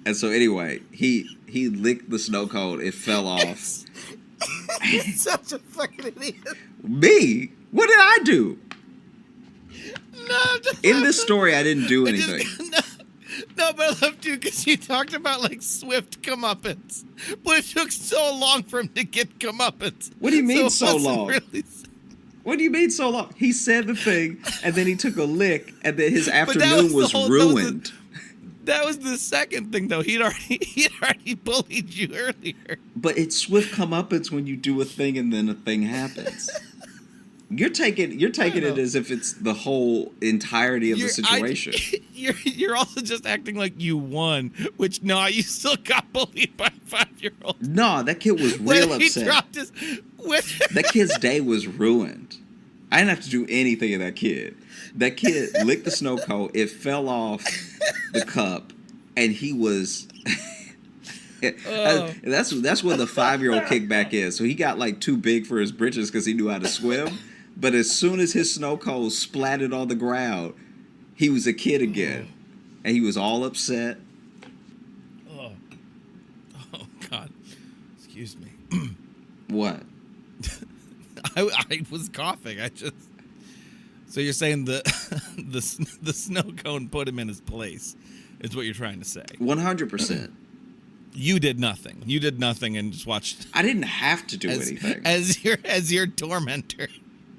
And so anyway, he licked the snow cone. It fell off. You're such a fucking idiot. Me? What did I do? No, In this story, I didn't do anything. No, but I love you because you talked about like swift comeuppance, but it took so long for him to get comeuppance. What do you mean it so wasn't long? Really... What do you mean so long? He said the thing, and then he took a lick, and then his afternoon was ruined. That was the second thing, though. He'd already bullied you earlier. But it's swift comeuppance when you do a thing and then a thing happens. You're taking it as if it's the whole entirety of the situation. You're also just acting like you won, which you still got bullied by a 5-year-old. No, that kid was real upset. That kid's day was ruined. I didn't have to do anything to that kid. That kid licked the snow cone. It fell off the cup, and he was. That's where the 5-year-old kickback is. So he got like too big for his britches because he knew how to swim. But as soon as his snow cone splattered on the ground, he was a kid again, and he was all upset. Oh God! Excuse me. What? I was coughing. So you're saying the snow cone put him in his place, is what you're trying to say? 100%. You did nothing. You did nothing and just watched. I didn't have to do anything. As your tormentor.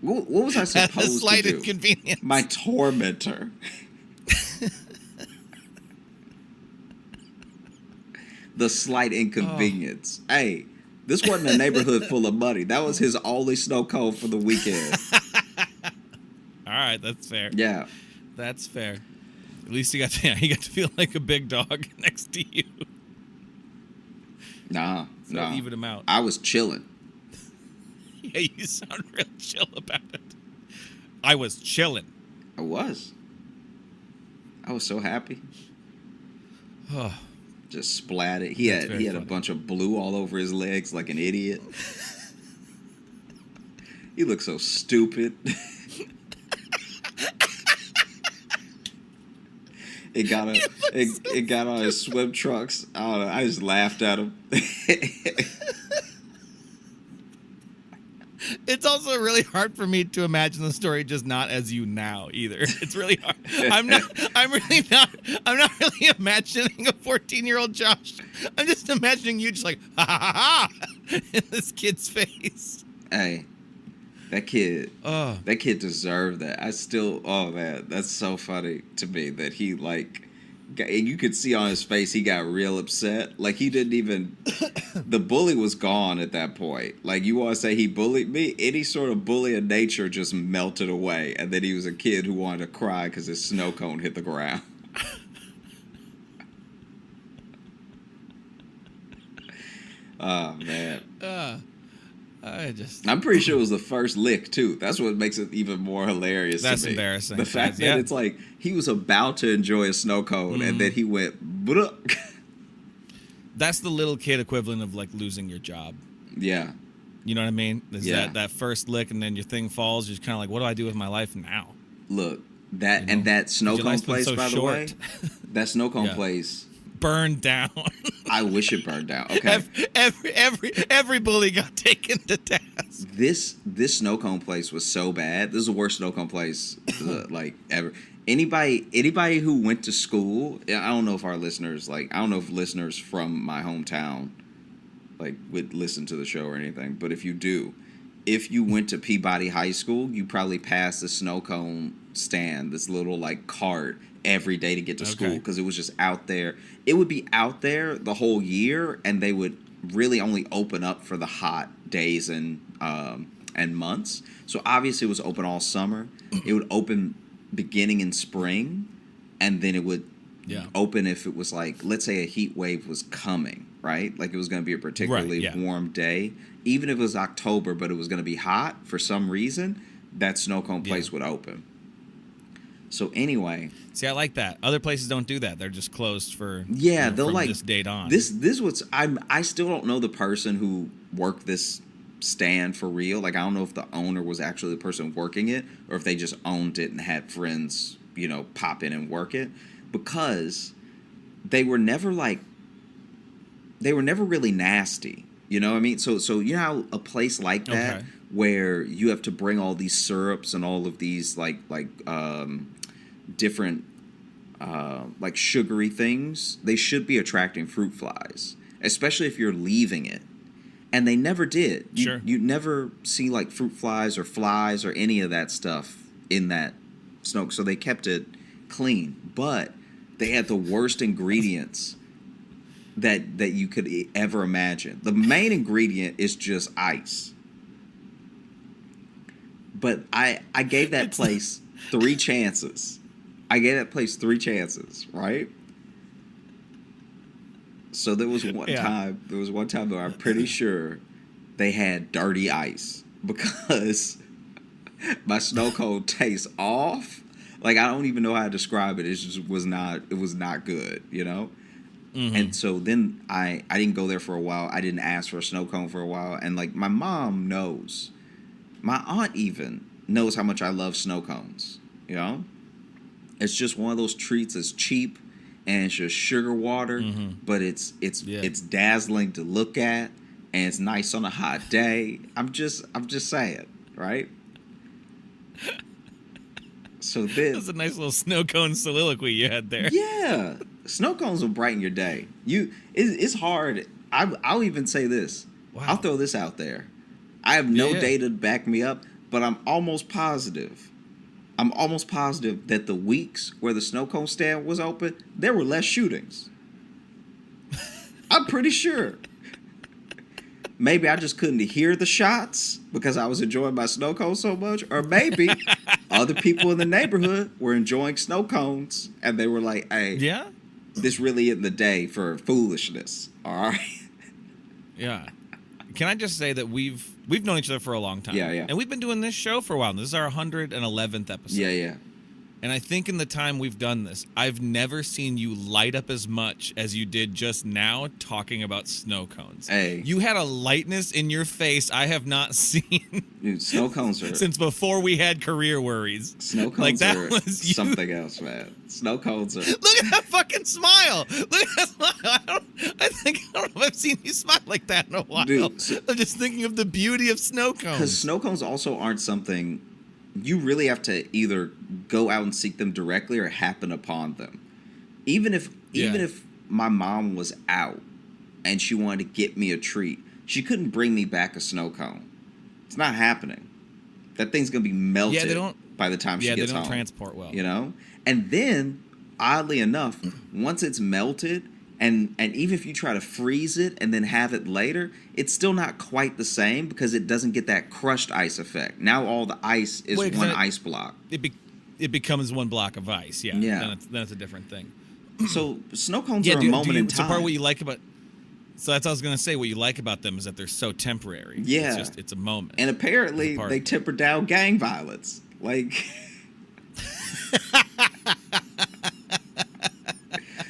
What was I supposed to do? At a slight inconvenience. My tormentor. The slight inconvenience. Hey, this wasn't a neighborhood full of money. That was his only snow cone for the weekend. All right, that's fair. Yeah. That's fair. At least he got to feel like a big dog next to you. Nah. Even him out. I was chilling. Yeah, you sound real chill about it. I was chilling. I was so happy. Oh. Just splatted. He had a bunch of blue all over his legs like an idiot. He looked so stupid. It got on his swim trunks. I don't know. I just laughed at him. It's also really hard for me to imagine the story just not as you now either. It's really hard. I'm not really imagining a 14-year-old Josh. I'm just imagining you just like ha ha ha in this kid's face. Hey, that kid deserved that. Man, that's so funny to me that he and you could see on his face he got real upset. Like he didn't even, the bully was gone at that point. Like you want to say he bullied me? Any sort of bullying nature just melted away, and then he was a kid who wanted to cry because his snow cone hit the ground. Oh man. I'm pretty sure it was the first lick too. That's what makes it even more hilarious. That's to me. Embarrassing. The fact that it's like he was about to enjoy a snow cone and then he went. Bruh. That's the little kid equivalent of like losing your job. Yeah. You know what I mean? That first lick and then your thing falls. You're just kind of like, what do I do with my life now? Look, that snow cone place, by the way, that snow cone place burned down. I wish it burned down. Okay. Every bully got taken to task. This snow cone place was so bad. This is the worst snow cone place like ever. Anybody who went to school, I don't know if listeners from my hometown like would listen to the show or anything, but if you do, if you went to Peabody High School, you probably passed the snow cone stand, this little like cart every day to get to school because it was just out there. It would be out there the whole year, and they would really only open up for the hot days and months. So obviously it was open all summer. It would open beginning in spring, and then it would open if it was like, let's say a heat wave was coming, right? Like it was going to be a particularly warm day. Even if it was October, but it was going to be hot for some reason, that snow cone place would open. So anyway, see, I like that. Other places don't do that. They're just closed for they'll from like this date on. This what's I still don't know the person who worked this stand for real. Like I don't know if the owner was actually the person working it or if they just owned it and had friends, pop in and work it, because they were never really nasty. You know what I mean? So you know how a place like that where you have to bring all these syrups and all of these like different like sugary things, they should be attracting fruit flies, especially if you're leaving it. And they never did. You never see like fruit flies or flies or any of that stuff in that snow. So they kept it clean, but they had the worst ingredients that you could ever imagine. The main ingredient is just ice. But I gave that place 3 chances. Right? So there was one time though I'm pretty sure they had dirty ice because my snow cone tastes off. Like I don't even know how to describe it. It just was not good, Mm-hmm. And so then I didn't go there for a while. I didn't ask for a snow cone for a while. And like my mom knows. My aunt even knows how much I love snow cones, It's just one of those treats that's cheap and it's just sugar water, but it's dazzling to look at and it's nice on a hot day. I'm just saying, right? So this was a nice little snow cone soliloquy you had there. Yeah. Snow cones will brighten your day. It's hard. I'll even say this. Wow. I'll throw this out there. I have no data to back me up, but I'm almost positive that the weeks where the snow cone stand was open, there were less shootings. I'm pretty sure. Maybe I just couldn't hear the shots because I was enjoying my snow cone so much, or maybe other people in the neighborhood were enjoying snow cones and they were like, hey, this really isn't the day for foolishness, all right? Yeah. Can I just say that we've known each other for a long time. Yeah. And we've been doing this show for a while. This is our 111th episode. Yeah. And I think in the time we've done this, I've never seen you light up as much as you did just now talking about snow cones. Hey. You had a lightness in your face I have not seen. Dude, snow cones are... since before we had career worries. Snow cones are something else, man. Snow cones are... Look at that fucking smile. Look at that smile. I don't know if I've seen you smile like that in a while. Dude, I'm just thinking of the beauty of snow cones. Because snow cones also aren't something... You really have to either go out and seek them directly or happen upon them. Even if my mom was out and she wanted to get me a treat, she couldn't bring me back a snow cone. It's not happening. That thing's gonna be melted by the time she gets home. Yeah, they don't transport well. And then, oddly enough, once it's melted, and even if you try to freeze it and then have it later, it's still not quite the same because it doesn't get that crushed ice effect. Now all the ice is one ice block. It becomes one block of ice. Yeah. Then it's a different thing. So snow cones are a moment in time. So part what you like about. So that's what I was gonna say. What you like about them is that they're so temporary. Yeah. It's a moment. And apparently they temper down gang violence. Like.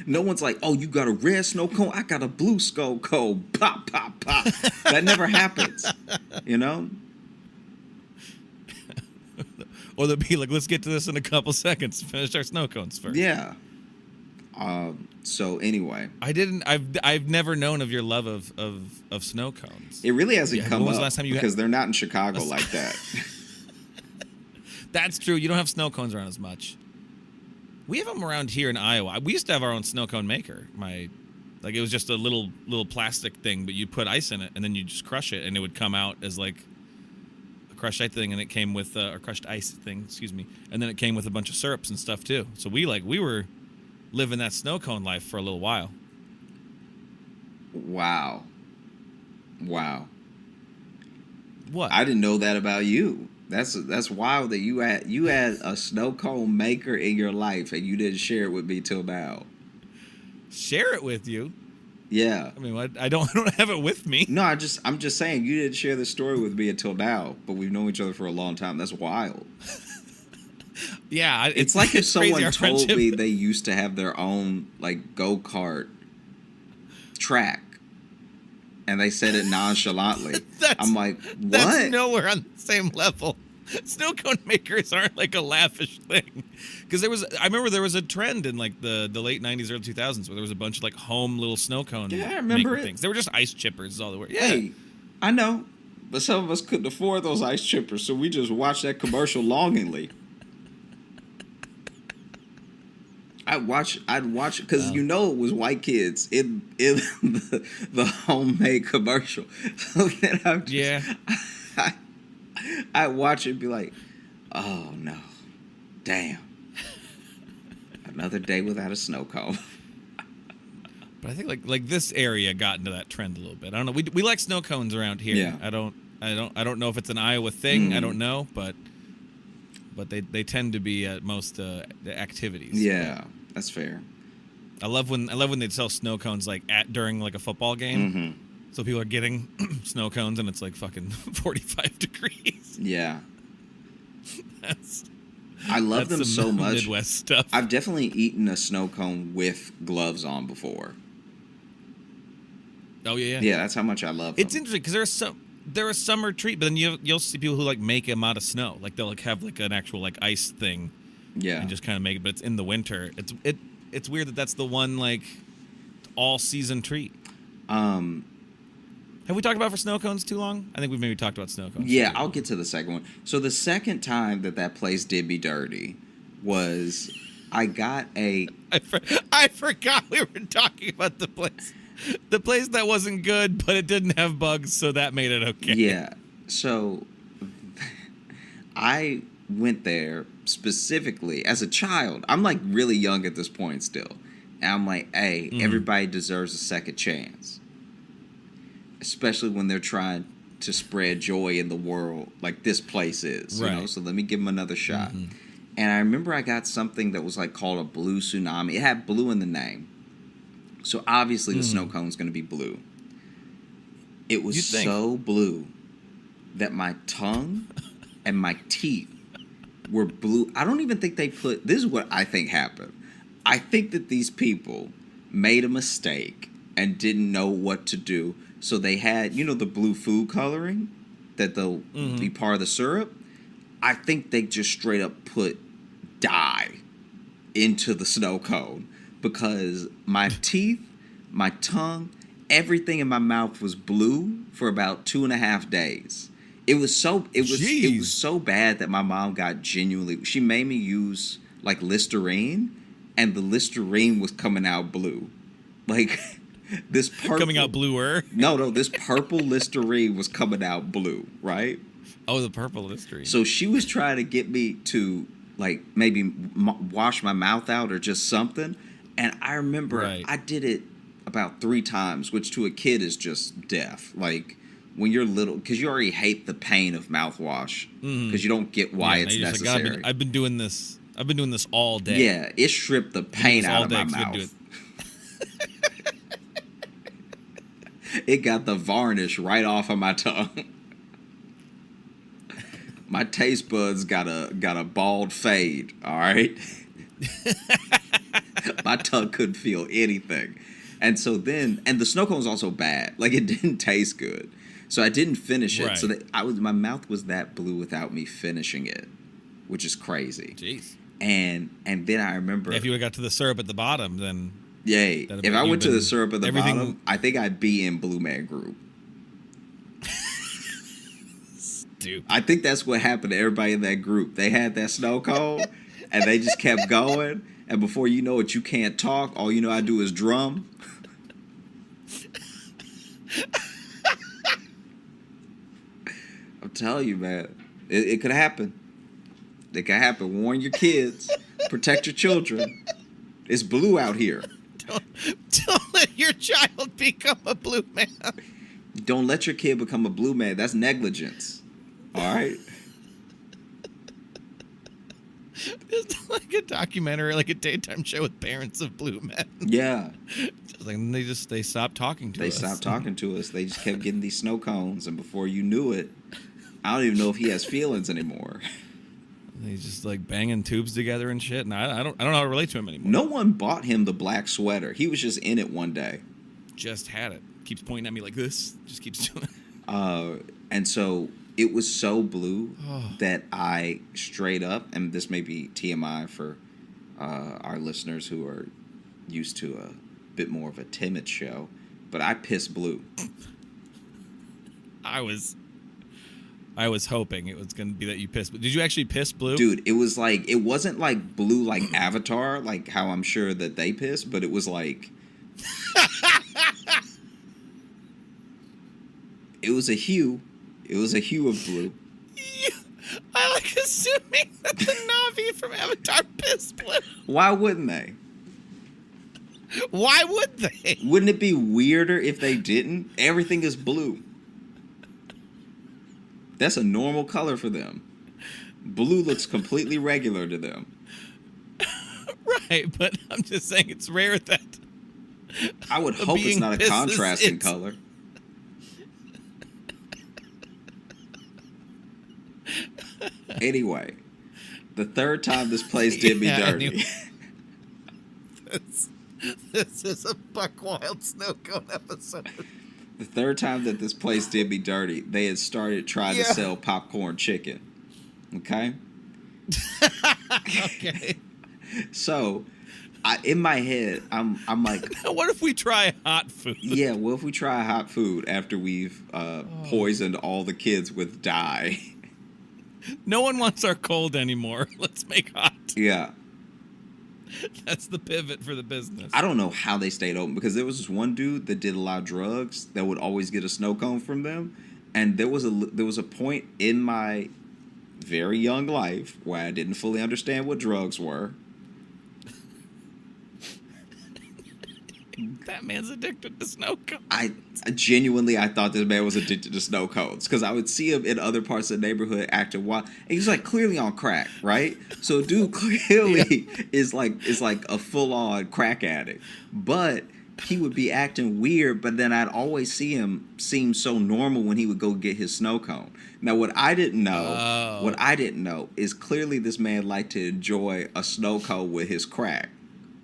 No one's like, oh, you got a red snow cone? I got a blue snow cone. Pop, pop, pop. That never happens, Or they'll be like, let's get to this in a couple seconds. Finish our snow cones first. Yeah. So anyway, I've never known of your love of snow cones. It really hasn't come when was up the last time you because they're not in Chicago like that. That's true. You don't have snow cones around as much. We have them around here in Iowa. We used to have our own snow cone maker. It was just a little plastic thing, but you put ice in it and then you just crush it and it would come out as like crushed ice thing, and it came with or crushed ice thing, excuse me, and then it came with a bunch of syrups and stuff too. So we were living that snow cone life for a little while. Wow. What? I didn't know that about you. That's wild that you had a snow cone maker in your life and you didn't share it with me till now. Share it with you? Yeah. I mean, I don't have it with me. No, I'm just saying you didn't share this story with me until now, but we've known each other for a long time. That's wild. Yeah, It's like if it's crazy, someone our told friendship. me they used to have their own like go-kart track and they said it nonchalantly. I'm like, what? That's nowhere on the same level. Snow cone makers aren't like a lavish thing. Because I remember there was a trend in like the late 90s, early 2000s where there was a bunch of like home little snow cone Yeah, I remember maker it. things. They were just ice chippers is all they were. Yeah. Hey, I know, but some of us couldn't afford those ice chippers, so we just watched that commercial longingly. I'd watch because you know it was white kids in the homemade commercial. So then I watch it and be like, oh no, damn, another day without a snow cone. But I think like this area got into that trend a little bit. I don't know. We like snow cones around here. Yeah. I don't know if it's an Iowa thing. I don't know, but they tend to be at most the activities. Yeah, that's fair. I love when they'd sell snow cones like during like a football game. Mm-hmm. So people are getting snow cones and it's like fucking 45 degrees. Yeah, That's I love them some so much. Midwest stuff. I've definitely eaten a snow cone with gloves on before. Oh yeah. Yeah, that's how much I love them. It's interesting because they're a summer treat, but then you'll see people who like make them out of snow. Like they'll like have like an actual like ice thing. Yeah. And just kind of make it, but it's in the winter. It's weird that's the one like all season treat. Have we talked about for snow cones too long? I think we've maybe talked about snow cones. Yeah, I'll get to the second one. So the second time that place did me dirty was I got a... I forgot we were talking about the place. The place that wasn't good, but it didn't have bugs, so that made it okay. Yeah. So I went there specifically as a child. I'm like really young at this point still. And I'm like, hey, everybody deserves a second chance. Especially when they're trying to spread joy in the world like this place is. Right. You know? So let me give them another shot. And I remember I got something that was like called a blue tsunami. It had blue in the name. So obviously the snow cone's going to be blue. It was so blue that my tongue and my teeth were blue. I don't even think they put... This is what I think happened. I think that these people made a mistake and didn't know what to do. So they had, you know, the blue food coloring that they'll be part of the syrup. I think they just straight up put dye into the snow cone because my teeth, my tongue, everything in my mouth was blue for about 2.5 days. It was so bad that my mom got genuinely... She made me use like Listerine, and the Listerine was coming out blue, like. This purple coming out bluer. No, this purple Listerine was coming out blue, right? Oh, the purple Listerine. So she was trying to get me to like maybe wash my mouth out or just something, and I remember I did it about 3 times, which to a kid is just death. Like when you're little, because you already hate the pain of mouthwash because you don't get why it's necessary. Like, I've been doing this all day. Yeah, it stripped the pain out of my mouth. It got the varnish right off of my tongue. My taste buds got a bald fade, all right? My tongue couldn't feel anything. And so then, and the snow cone was also bad. Like it didn't taste good. So I didn't finish it. Right. So my mouth was that blue without me finishing it, which is crazy. Jeez. And then I remember... If you would have got to the syrup at the bottom, then... Yay. If I went to the syrup at the bottom, I think I'd be in Blue Man Group. Stupid. I think that's what happened to everybody in that group. They had that snow cone, and they just kept going. And before you know it, you can't talk. All you know how to do is drum. I'm telling you, man. It could happen. It could happen. Warn your kids. Protect your children. It's blue out here. Don't let your child become a blue man. Don't let your kid become a blue man. That's negligence. All right? It's like a documentary, like a daytime show with parents of blue men. Yeah. Just like they stopped talking to us. They stopped talking to us. They just kept getting these snow cones, and before you knew it, I don't even know if he has feelings anymore. He's just like banging tubes together and shit, and I don't know how to relate to him anymore. No one bought him the black sweater. He was just in it one day. Just had it. Keeps pointing at me like this. Just keeps doing it. And so it was so blue that I straight up, and this may be TMI for our listeners who are used to a bit more of a timid show, but I pissed blue. I was hoping it was going to be that you pissed. But did you actually piss blue? Dude, it was like, it wasn't like blue like Avatar, like how I'm sure that they piss, but it was like... it was a hue. It was a hue of blue. I like assuming that the Na'vi from Avatar pissed blue. Why wouldn't they? Why would they? Wouldn't it be weirder if they didn't? Everything is blue. That's a normal color for them. Blue looks completely regular to them. Right, but I'm just saying it's rare that... I would hope it's not a contrasting color. Anyway, the third time this place did me dirty. Anyway. This is a Buck Wild Snow Cone episode. The third time that this place did me dirty, they had started trying to sell popcorn chicken. Okay? Okay. So, in my head, I'm like... What if we try hot food? Yeah, what if we try hot food after we've poisoned all the kids with dye? No one wants our cold anymore. Let's make hot. Yeah. That's the pivot for the business. I don't know how they stayed open, because there was this one dude that did a lot of drugs that would always get a snow cone from them, and there was a point in my very young life where I didn't fully understand what drugs were. That man's addicted to snow cones. I genuinely thought this man was addicted to snow cones, because I would see him in other parts of the neighborhood acting wild. And he's like clearly on crack, right? So dude clearly is like a full on crack addict. But he would be acting weird, but then I'd always see him seem so normal when he would go get his snow cone. Now what I didn't know is clearly this man liked to enjoy a snow cone with his crack.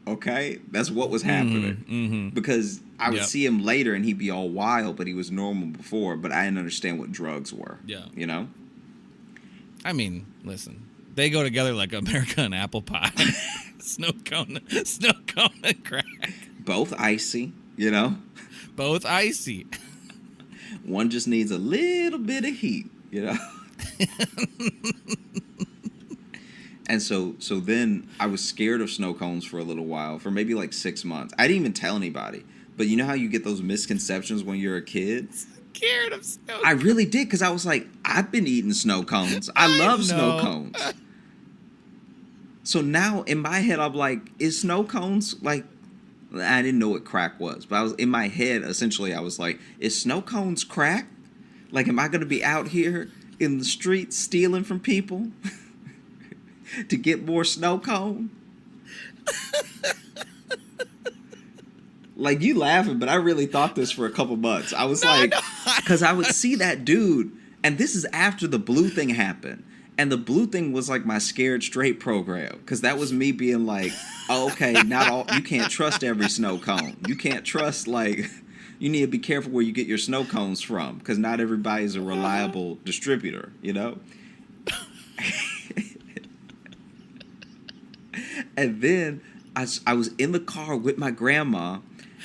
Okay? That's what was happening. Because I would see him later and he'd be all wild, but he was normal before, but I didn't understand what drugs were. Yeah. You know? I mean, listen. They go together like America and apple pie. Snow cone and crack. Both icy, you know? Both icy. One just needs a little bit of heat, you know? And so then I was scared of snow cones for a little while, for maybe like 6 months. I didn't even tell anybody. But you know how you get those misconceptions when you're a kid? Scared of snow cones. I really did, because I was like, I've been eating snow cones. I love snow cones. So now in my head, I'm like, is snow cones like... I didn't know what crack was, but I was in my head, essentially, I was like, is snow cones crack? Like, am I going to be out here in the streets stealing from people to get more snow cone? Like, you laughing, but I really thought this for a couple months. I was because I would see that dude, and this is after the blue thing happened. And the blue thing was like my Scared Straight program, because that was me being like, oh, okay, you can't trust every snow cone. You can't trust, like, you need to be careful where you get your snow cones from, because not everybody's a reliable distributor, you know? And then I was in the car with my grandma,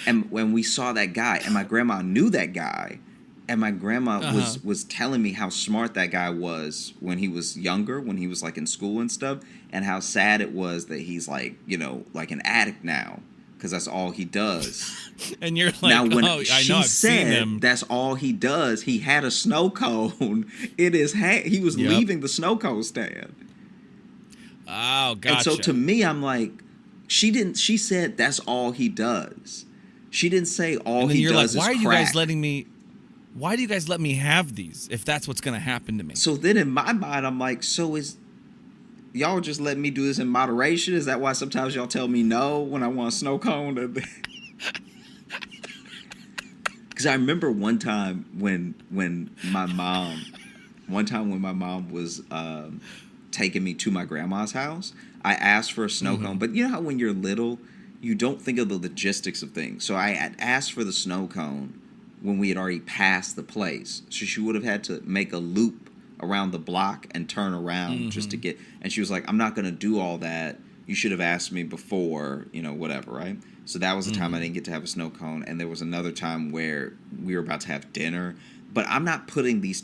and when we saw that guy, and my grandma knew that guy, and my grandma was telling me how smart that guy was when he was younger, when he was like in school and stuff, and how sad it was that he's like, you know, like an addict now. because that's all he does. And you're like, Now, when oh, I she know, I've seen said him. that's all he does, he had a snow cone in his hand. He was Yep. leaving the snow cone stand. Oh, gotcha. And so to me, I'm like, she said that's all he does. She didn't say all and then he you're does like, why is are you crack. guys letting me? Why do you guys let me have these if that's what's going to happen to me? So then in my mind, I'm like, so is y'all just letting me do this in moderation? Is that why sometimes y'all tell me no when I want a snow cone? Because I remember one time when my mom was taking me to my grandma's house, I asked for a snow cone. But you know how when you're little, you don't think of the logistics of things. So I had asked for the snow cone when we had already passed the place. So she would have had to make a loop around the block and turn around just to get. And she was like, I'm not going to do all that. You should have asked me before, whatever, right? So that was the time I didn't get to have a snow cone. And there was another time where we were about to have dinner. But I'm not putting these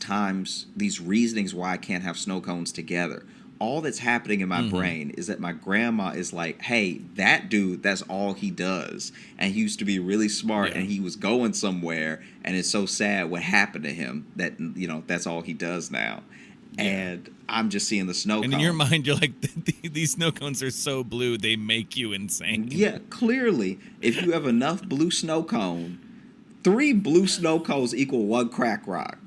reasonings why I can't have snow cones together. All that's happening in my brain is that my grandma is like, hey, that dude, that's all he does. And he used to be really smart and he was going somewhere. And it's so sad what happened to him that, that's all he does now. Yeah. And I'm just seeing the snow cone. And in your mind, you're like, these snow cones are so blue, they make you insane. Yeah, clearly, if you have enough blue snow cone, 3 blue snow cones equal 1 crack rock,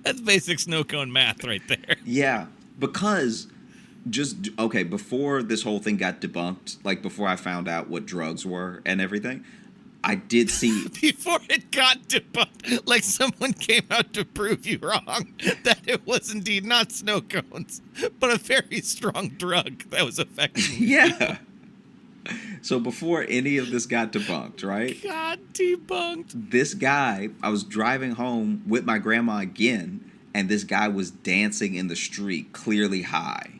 That's basic snow cone math right there. Yeah, because before this whole thing got debunked, like before I found out what drugs were and everything, I did see... Before it got debunked, like someone came out to prove you wrong, that it was indeed not snow cones, but a very strong drug that was affecting you. Yeah. So before any of this got debunked, right? God, debunked. This guy, I was driving home with my grandma again, and this guy was dancing in the street, clearly high,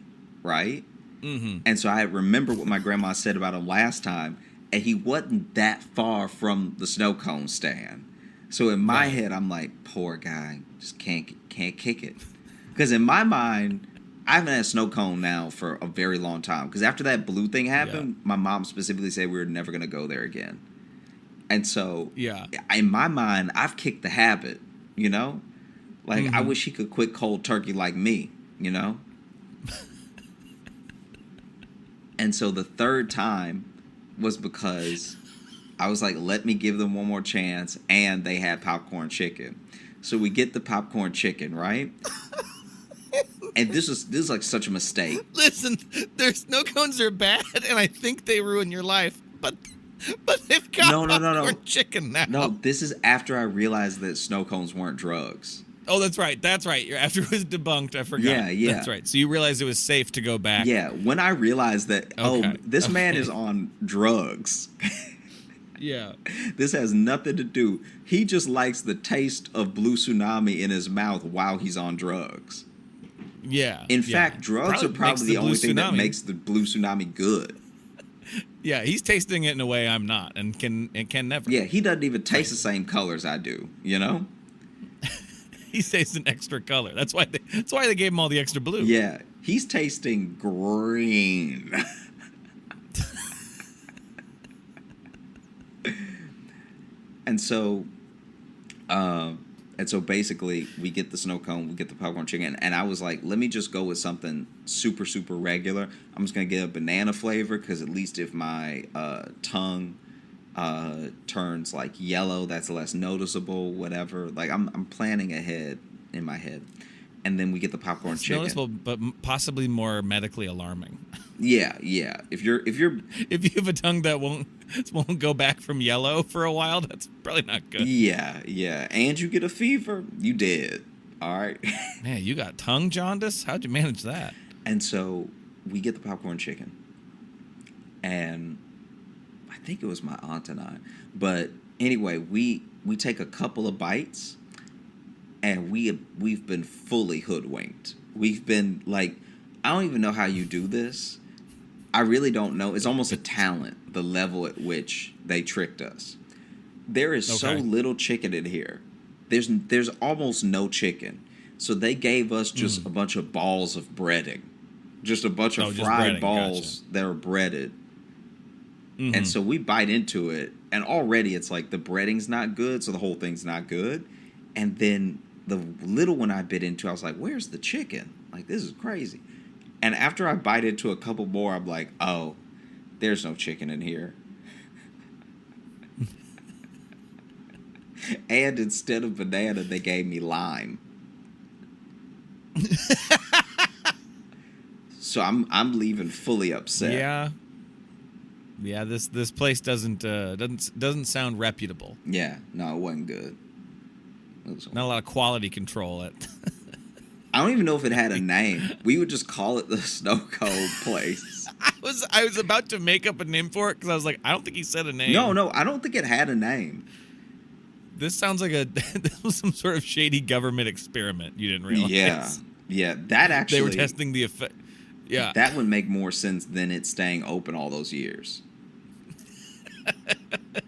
right? Mm-hmm. And so I remember what my grandma said about him last time, and he wasn't that far from the snow cone stand. So in my head, I'm like, poor guy, just can't kick it. Because in my mind, I haven't had a snow cone now for a very long time. Because after that blue thing happened, my mom specifically said we were never going to go there again. And so, in my mind, I've kicked the habit, Like, I wish he could quit cold turkey like me, And so the third time was because I was like, let me give them one more chance. And they had popcorn chicken. So we get the popcorn chicken, right? And this is like such a mistake. Listen, their snow cones are bad, and I think they ruin your life. But they've got popcorn chicken now. No, this is after I realized that snow cones weren't drugs. Oh, that's right. After it was debunked, I forgot. Yeah. That's right. So you realized it was safe to go back. Yeah, when I realized that, this man is on drugs. Yeah. This has nothing to do. He just likes the taste of blue tsunami in his mouth while he's on drugs. Yeah. In fact, drugs are probably the only thing that makes the blue tsunami good. Yeah, he's tasting it in a way I'm not, and can never. Yeah, he doesn't even taste the same color as I do. He tastes an extra color. That's why they gave him all the extra blue. Yeah, he's tasting green. And so basically we get the snow cone, we get the popcorn chicken, and I was like, let me just go with something super, super regular. I'm just going to get a banana flavor because at least if my tongue turns like yellow, that's less noticeable, whatever. Like I'm planning ahead in my head. And then we get the popcorn chicken. Noticeable, but possibly more medically alarming. Yeah. If you have a tongue that won't go back from yellow for a while, that's probably not good. Yeah. And you get a fever, you dead. All right. Man, you got tongue jaundice? How'd you manage that? And so we get the popcorn chicken. And I think it was my aunt and I. But anyway, we take a couple of bites. And we've been fully hoodwinked. We've been like, I don't even know how you do this. I really don't know. It's almost a talent, the level at which they tricked us. There is so little chicken in here. There's almost no chicken. So they gave us just a bunch of balls of breading. just a bunch of just fried breading, balls that are breaded. Mhm. And so we bite into it, and already it's like the breading's not good, so the whole thing's not good. And then the little one I bit into, I was like, where's the chicken? Like, this is crazy. And after I bite into a couple more, I'm like, oh, there's no chicken in here. And instead of banana, they gave me lime. So I'm leaving fully upset. Yeah. This place doesn't sound reputable. Yeah, no, it wasn't good. It was Not a lot of quality control at. I don't even know if it had a name. We would just call it the snow cone place. I was about to make up a name for it because I was like, I don't think he said a name. No, I don't think it had a name. This sounds like this was some sort of shady government experiment. You didn't realize. Yeah. That actually They were testing the effect. Yeah. That would make more sense than it staying open all those years.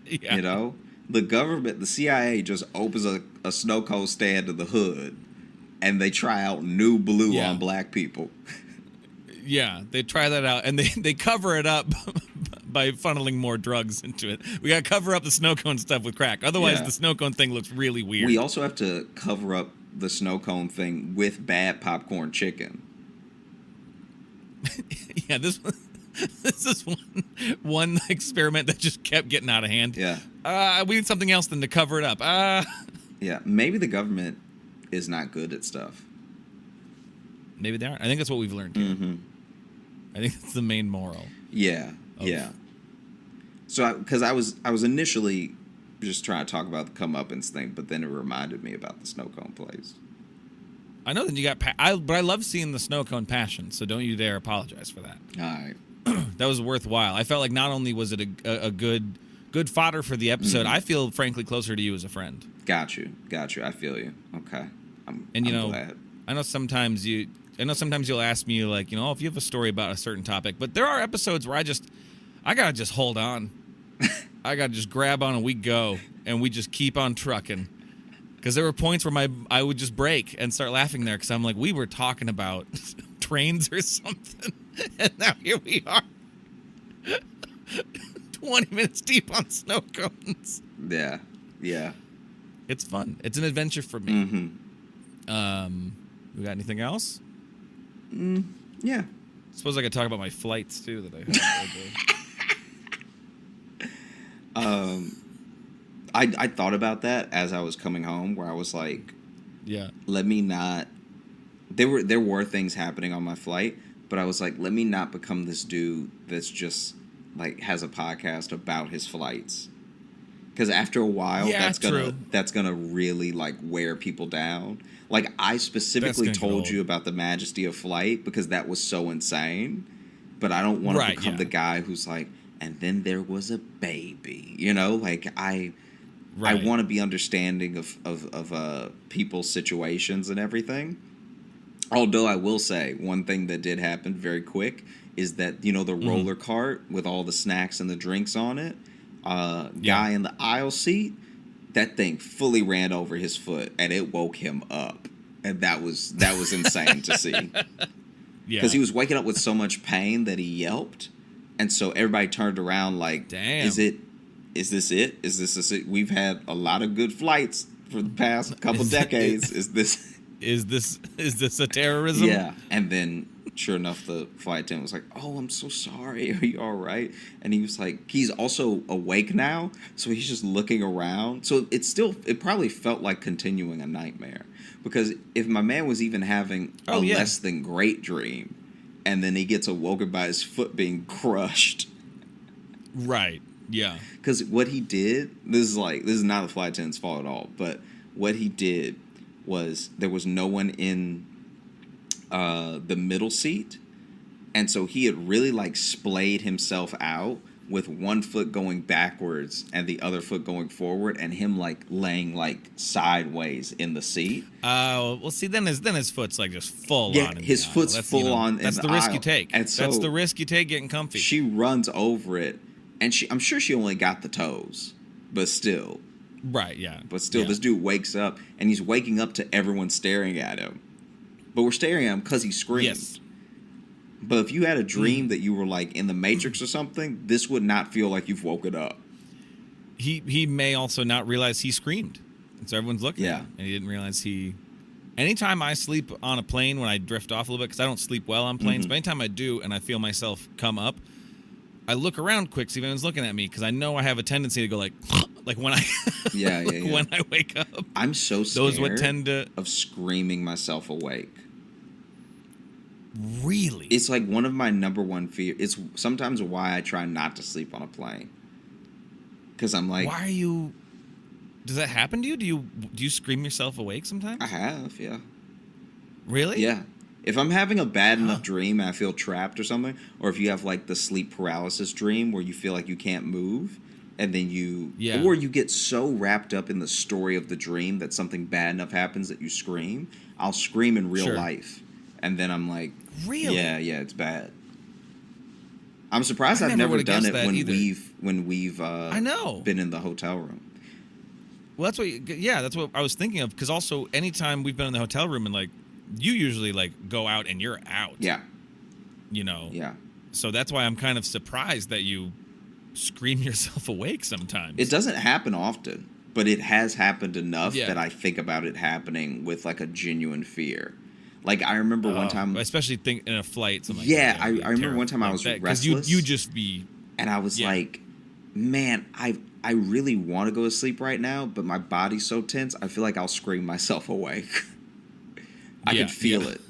Yeah. You know, the government, the CIA, just opens a snow cone stand in the hood, and they try out new blue on black people. Yeah, they try that out, and they cover it up by funneling more drugs into it. We got to cover up the snow cone stuff with crack. Otherwise, the snow cone thing looks really weird. We also have to cover up the snow cone thing with bad popcorn chicken. Yeah, this is one experiment that just kept getting out of hand. Yeah. We need something else than to cover it up. Yeah, maybe the government is not good at stuff. Maybe they aren't. I think that's what we've learned here. Mm-hmm. I think that's the main moral. Yeah. So, because I was initially just trying to talk about the comeuppance thing, but then it reminded me about the snow cone place. I know that you got, but I love seeing the snow cone passion. So don't you dare apologize for that. All right. That was worthwhile. I felt like not only was it a good fodder for the episode, I feel frankly closer to you as a friend. Got you. I feel you. Okay. I'm glad. I know sometimes you'll ask me like, you know, if you have a story about a certain topic, but there are episodes where I gotta just hold on. I gotta just grab on and we go, and we just keep on trucking. Because there were points where I would just break and start laughing there because I'm like, we were talking about trains or something, and now here we are, 20 minutes deep on snow cones. Yeah. It's fun. It's an adventure for me. Mm-hmm. We got anything else? Yeah. Suppose I could talk about my flights too that I had. I thought about that as I was coming home, where I was like, Yeah. let me not. There were things happening on my flight, but I was like, let me not become this dude that's just like has a podcast about his flights. Because after a while, that's gonna really like wear people down. Like I specifically told you about the majesty of flight because that was so insane. But I don't want to become the guy who's like, and then there was a baby. You know, like I want to be understanding of people's situations and everything. Although I will say one thing that did happen very quick is that, you know, the roller cart with all the snacks and the drinks on it, guy in the aisle seat, that thing fully ran over his foot and it woke him up. And that was insane to see. Yeah. Because he was waking up with so much pain that he yelped. And so everybody turned around like, damn. Is this it? We've had a lot of good flights for the past couple decades. Is this a terrorism? Yeah. And then sure enough, the flight attendant was like, "Oh, I'm so sorry. Are you all right?" And he was like, he's also awake now, so he's just looking around. So it probably felt like continuing a nightmare, because if my man was even having less than great dream, and then he gets awoken by his foot being crushed. Right. Yeah. Because what he did, this is not the flight attendant's fault at all, but what he did was there was no one in the middle seat, and so he had really like splayed himself out with one foot going backwards and the other foot going forward, and him like laying like sideways in the seat. Oh, well, see, then his foot's like just full on. Yeah, his foot's full on. That's the risk you take. And so that's the risk you take getting comfy. She runs over it, and I'm sure she only got the toes, but still. Right. Yeah. But still, this dude wakes up, and he's waking up to everyone staring at him. But we're staring at him because he screamed. Yes. But if you had a dream that you were like in the Matrix or something, this would not feel like you've woken up. He may also not realize he screamed, and so everyone's looking at him, and he didn't realize he. Anytime I sleep on a plane, when I drift off a little bit, because I don't sleep well on planes, but anytime I do and I feel myself come up, I look around quick, see if anyone's looking at me, because I know I have a tendency to go like when I when I wake up. I'm so scared Those would tend to of screaming myself awake. Really? It's like one of my number one fear. It's sometimes why I try not to sleep on a plane. Because I'm like, why are you? Does that happen to you? Do you scream yourself awake sometimes? I have, yeah. Really? Yeah. If I'm having a bad enough dream and I feel trapped or something, or if you have like the sleep paralysis dream where you feel like you can't move, and then or you get so wrapped up in the story of the dream that something bad enough happens that you scream, I'll scream in real life. And then I'm like, really? Yeah, it's bad. I'm surprised I've never done it when we've I know. been in the hotel room. Well, that's what I was thinking of, because also anytime we've been in the hotel room and like you usually like go out and you're out. Yeah. You know. Yeah. So that's why I'm kind of surprised that you scream yourself awake sometimes. It doesn't happen often, but it has happened enough that I think about it happening with like a genuine fear. Like I remember one time, especially in a flight. Yeah, I remember one time I was restless. Because you just be, and I was like, man, I really want to go to sleep right now, but my body's so tense. I feel like I'll scream myself awake. I could feel it.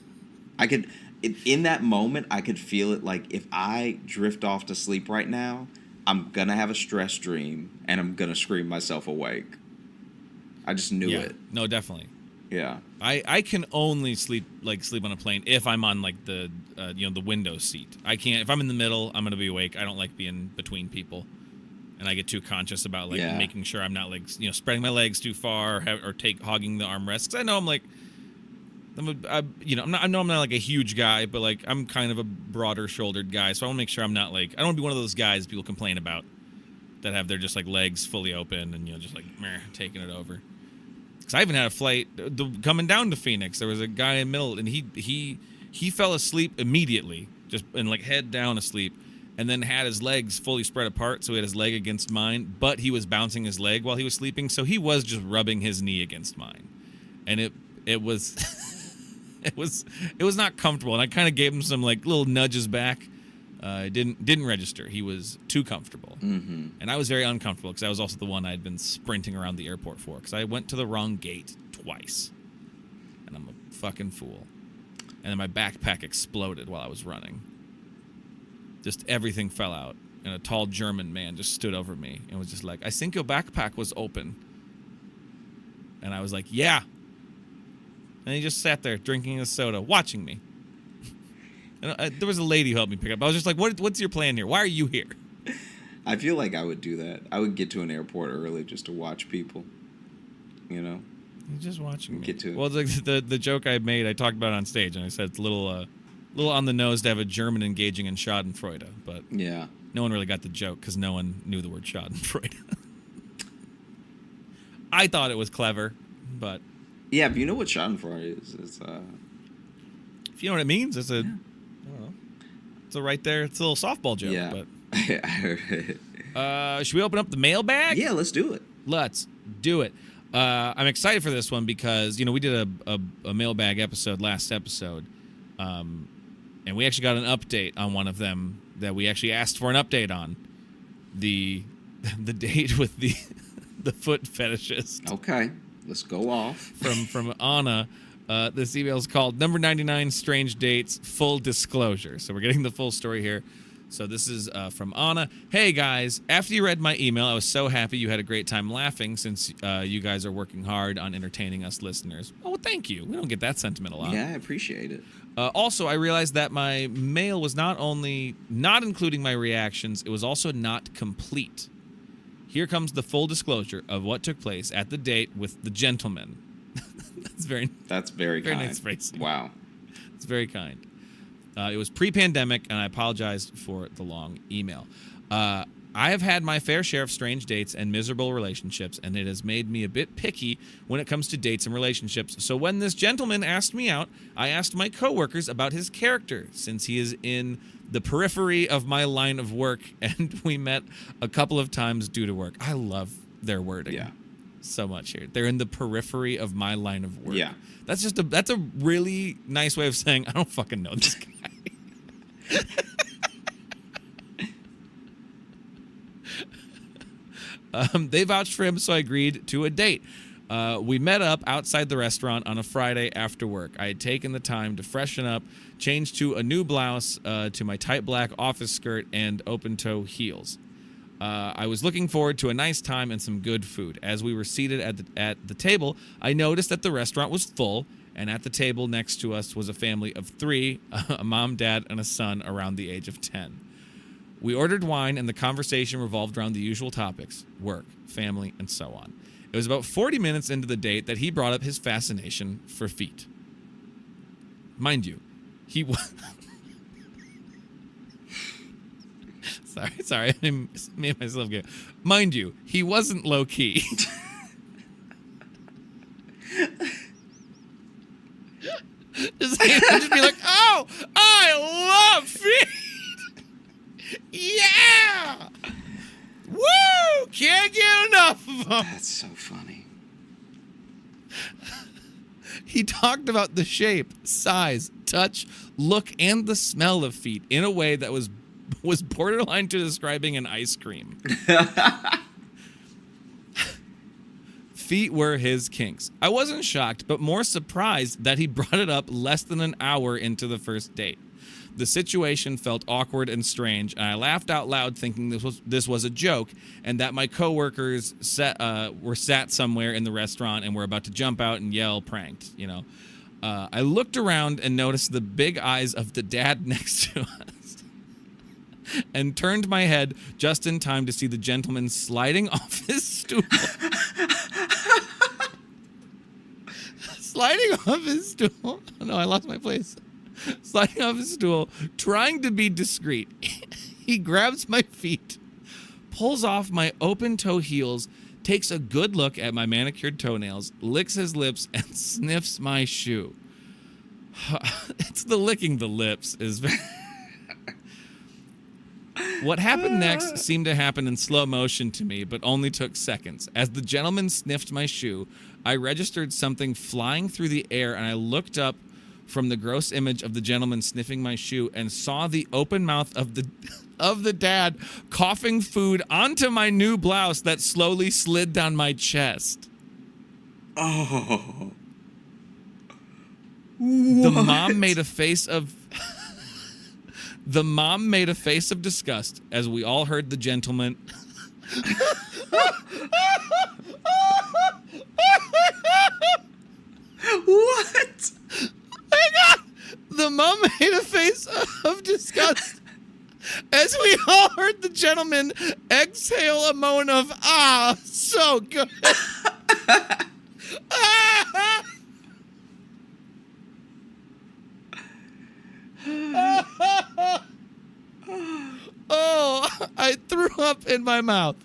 In that moment, I could feel it. Like if I drift off to sleep right now, I'm gonna have a stress dream and I'm gonna scream myself awake. I just knew it. No, definitely. Yeah. I can only sleep on a plane if I'm on like the the window seat. I can't if I'm in the middle. I'm gonna be awake. I don't like being between people, and I get too conscious about making sure I'm not spreading my legs too far or hogging the armrest. Because I know I'm like. I know I'm not like a huge guy, but like I'm kind of a broader shouldered guy, so I want to make sure I'm not like I don't want to be one of those guys people complain about that have their just like legs fully open and just like taking it over. Because I even had a flight coming down to Phoenix. There was a guy in the middle, and he fell asleep immediately, just and like head down asleep, and then had his legs fully spread apart, so he had his leg against mine, but he was bouncing his leg while he was sleeping, so he was just rubbing his knee against mine, and it was. It was not comfortable, and I kind of gave him some like little nudges back. It didn't register. He was too comfortable, and I was very uncomfortable because I was also the one I had been sprinting around the airport for because I went to the wrong gate twice, and I'm a fucking fool. And then my backpack exploded while I was running. Just everything fell out, and a tall German man just stood over me and was just like, "I think your backpack was open," and I was like, "Yeah." And he just sat there drinking his soda, watching me. And there was a lady who helped me pick up. I was just like, what's your plan here? Why are you here? I feel like I would do that. I would get to an airport early just to watch people. You're just watching me. Get to it. Well, the joke I made, I talked about it on stage, and I said it's a little on the nose to have a German engaging in Schadenfreude. But no one really got the joke because no one knew the word Schadenfreude. I thought it was clever, but... Yeah, but you know what Schadenfreude is? It's if you know what it means, it's I don't know. It's right there. It's a little softball joke. Yeah. But I heard it. Should we open up the mailbag? Yeah, let's do it. Let's do it. I'm excited for this one because we did a mailbag episode last episode, and we actually got an update on one of them that we actually asked for an update on the date with the foot fetishist. Okay. Let's go off. From Anna. This email is called Number 99 Strange Dates Full Disclosure. So we're getting the full story here. So this is from Anna. Hey, guys. After you read my email, I was so happy you had a great time laughing since you guys are working hard on entertaining us listeners. Oh, well, thank you. We don't get that sentiment a lot. Yeah, I appreciate it. Also, I realized that my mail was not only not including my reactions, it was also not complete. Here comes the full disclosure of what took place at the date with the gentleman. That's very kind. Nice phrasing. Wow. It's very kind. It was pre-pandemic, and I apologized for the long email. I have had my fair share of strange dates and miserable relationships, and it has made me a bit picky when it comes to dates and relationships. So when this gentleman asked me out, I asked my coworkers about his character, since he is in the periphery of my line of work, and we met a couple of times due to work. I love their wording so much here. They're in the periphery of my line of work. Yeah. That's a really nice way of saying I don't fucking know this guy. They vouched for him, so I agreed to a date. We met up outside the restaurant on a Friday after work. I had taken the time to freshen up, change to a new blouse, to my tight black office skirt and open-toe heels. I was looking forward to a nice time and some good food. As we were seated at the table, I noticed that the restaurant was full, and at the table next to us was a family of 3, a mom, dad, and a son around the age of 10. We ordered wine, and the conversation revolved around the usual topics: work, family, and so on. It was about 40 minutes into the date that he brought up his fascination for feet. Mind you, he was... Sorry, I made myself get... Mind you, he wasn't low-key. just be like, oh, I love feet! Yeah! Woo! Can't get enough of them. That's so funny. He talked about the shape, size, touch, look, and the smell of feet in a way that was borderline to describing an ice cream. Feet were his kinks. I wasn't shocked, but more surprised that he brought it up less than an hour into the first date. The situation felt awkward and strange, and I laughed out loud thinking this was a joke and that my coworkers were sat somewhere in the restaurant and were about to jump out and yell pranked, you know. I looked around and noticed the big eyes of the dad next to us and turned my head just in time to see the gentleman sliding off his stool. Sliding off his stool. Oh, no, I lost my place. Sliding off his stool, trying to be discreet. He grabs my feet, pulls off my open-toe heels, takes a good look at my manicured toenails, licks his lips, and sniffs my shoe. It's the licking the lips is very... What happened next seemed to happen in slow motion to me, but only took seconds. As the gentleman sniffed my shoe, I registered something flying through the air, and I looked up from the gross image of the gentleman sniffing my shoe and saw the open mouth of the dad coughing food onto my new blouse that slowly slid down my chest. Oh. The mom made a face of disgust as we all heard the gentleman. What? Hang on! The mom made a face of disgust as we all heard the gentleman exhale a moan of, ah, so good. Oh, I threw up in my mouth.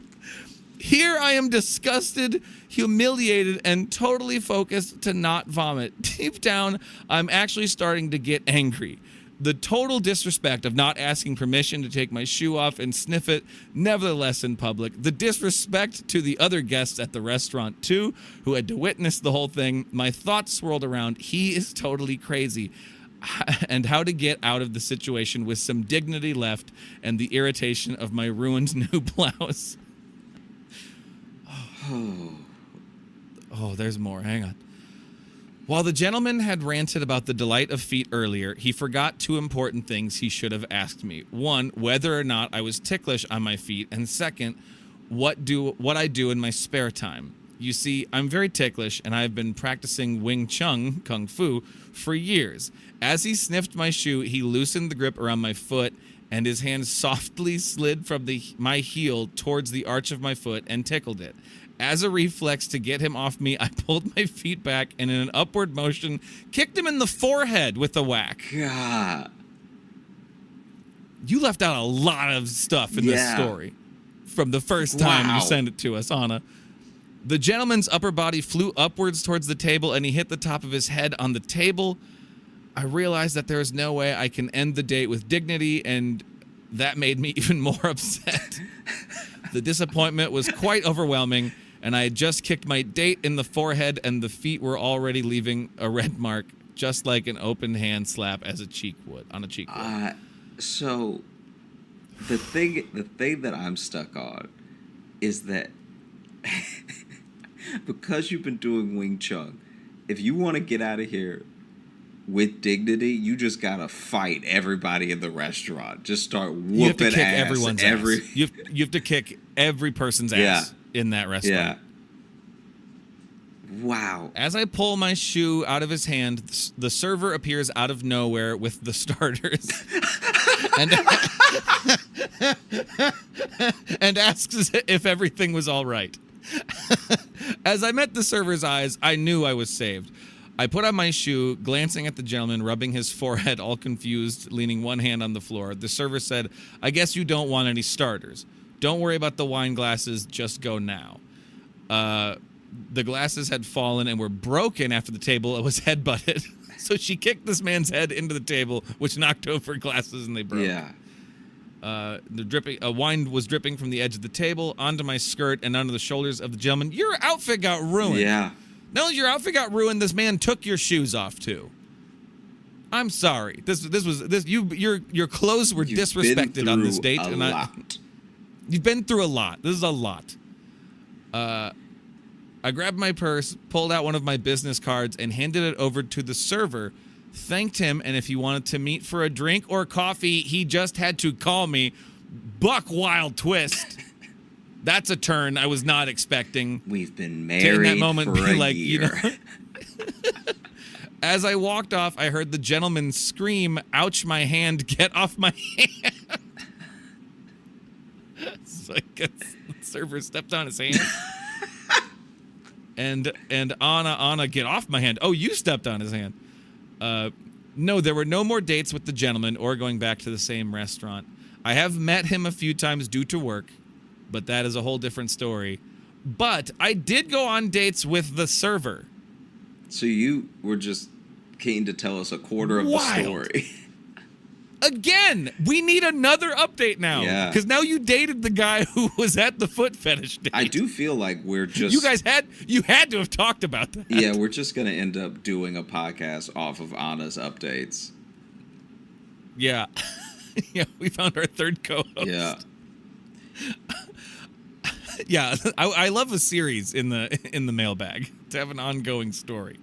Here I am disgusted, humiliated, and totally focused to not vomit. Deep down, I'm actually starting to get angry. The total disrespect of not asking permission to take my shoe off and sniff it, nevertheless in public. The disrespect to the other guests at the restaurant, too, who had to witness the whole thing. My thoughts swirled around. He is totally crazy. And how to get out of the situation with some dignity left and the irritation of my ruined new blouse. Oh, there's more. Hang on. While the gentleman had ranted about the delight of feet earlier, he forgot 2 important things he should have asked me. 1, whether or not I was ticklish on my feet, and 2nd, what I do in my spare time. You see, I'm very ticklish, and I've been practicing Wing Chun, Kung Fu, for years. As he sniffed my shoe, he loosened the grip around my foot, and his hand softly slid from my heel towards the arch of my foot and tickled it. As a reflex to get him off me, I pulled my feet back and in an upward motion, kicked him in the forehead with a whack. God. You left out a lot of stuff in this story. from the first time Wow. you sent it to us, Anna. The gentleman's upper body flew upwards towards the table, and he hit the top of his head on the table. I realized that there is no way I can end the date with dignity, and that made me even more upset. The disappointment was quite overwhelming, and I had just kicked my date in the forehead, and the feet were already leaving a red mark, just like an open hand slap as a cheek would on a cheek would. So the thing that I'm stuck on is that because you've been doing Wing Chun, if you want to get out of here with dignity, you just gotta fight everybody in the restaurant. Just start whooping You have to kick ass. everyone's ass. You have to kick every person's ass in that restaurant. Yeah. Wow. As I pull my shoe out of his hand, the server appears out of nowhere with the starters and asks if everything was all right. As I met the server's eyes, I knew I was saved. I put on my shoe, glancing at the gentleman, rubbing his forehead, all confused, leaning one hand on the floor. The server said, "I guess you don't want any starters. Don't worry about the wine glasses, just go now." The glasses had fallen and were broken after the table was headbutted. So she kicked this man's head into the table, which knocked over glasses and they broke. Yeah. Wine was dripping from the edge of the table onto my skirt and onto the shoulders of the gentleman. Your outfit got ruined. Yeah. Not only your outfit got ruined, this man took your shoes off too. I'm sorry. Your clothes were You've disrespected been on this through date, a and lot. you've been through a lot. This is a lot. I grabbed my purse, pulled out one of my business cards, and handed it over to the server. Thanked him, and if he wanted to meet for a drink or coffee, he just had to call me. Buck wild twist. That's a turn I was not expecting. We've been In married that moment, for be a like, year. As I walked off, I heard the gentleman scream, "Ouch, my hand, get off my hand." So I guess the server stepped on his hand. and Anna, get off my hand. Oh, you stepped on his hand. No, there were no more dates with the gentleman or going back to the same restaurant. I have met him a few times due to work, but that is a whole different story. But I did go on dates with the server. So you were just keen to tell us a quarter of the story. Again, we need another update now. Yeah. Because now you dated the guy who was at the foot fetish date. I do feel like we're just... You guys had to have talked about that. Yeah, we're just going to end up doing a podcast off of Anna's updates. Yeah. Yeah, we found our third co-host. Yeah. Yeah, I love a series in the mailbag to have an ongoing story.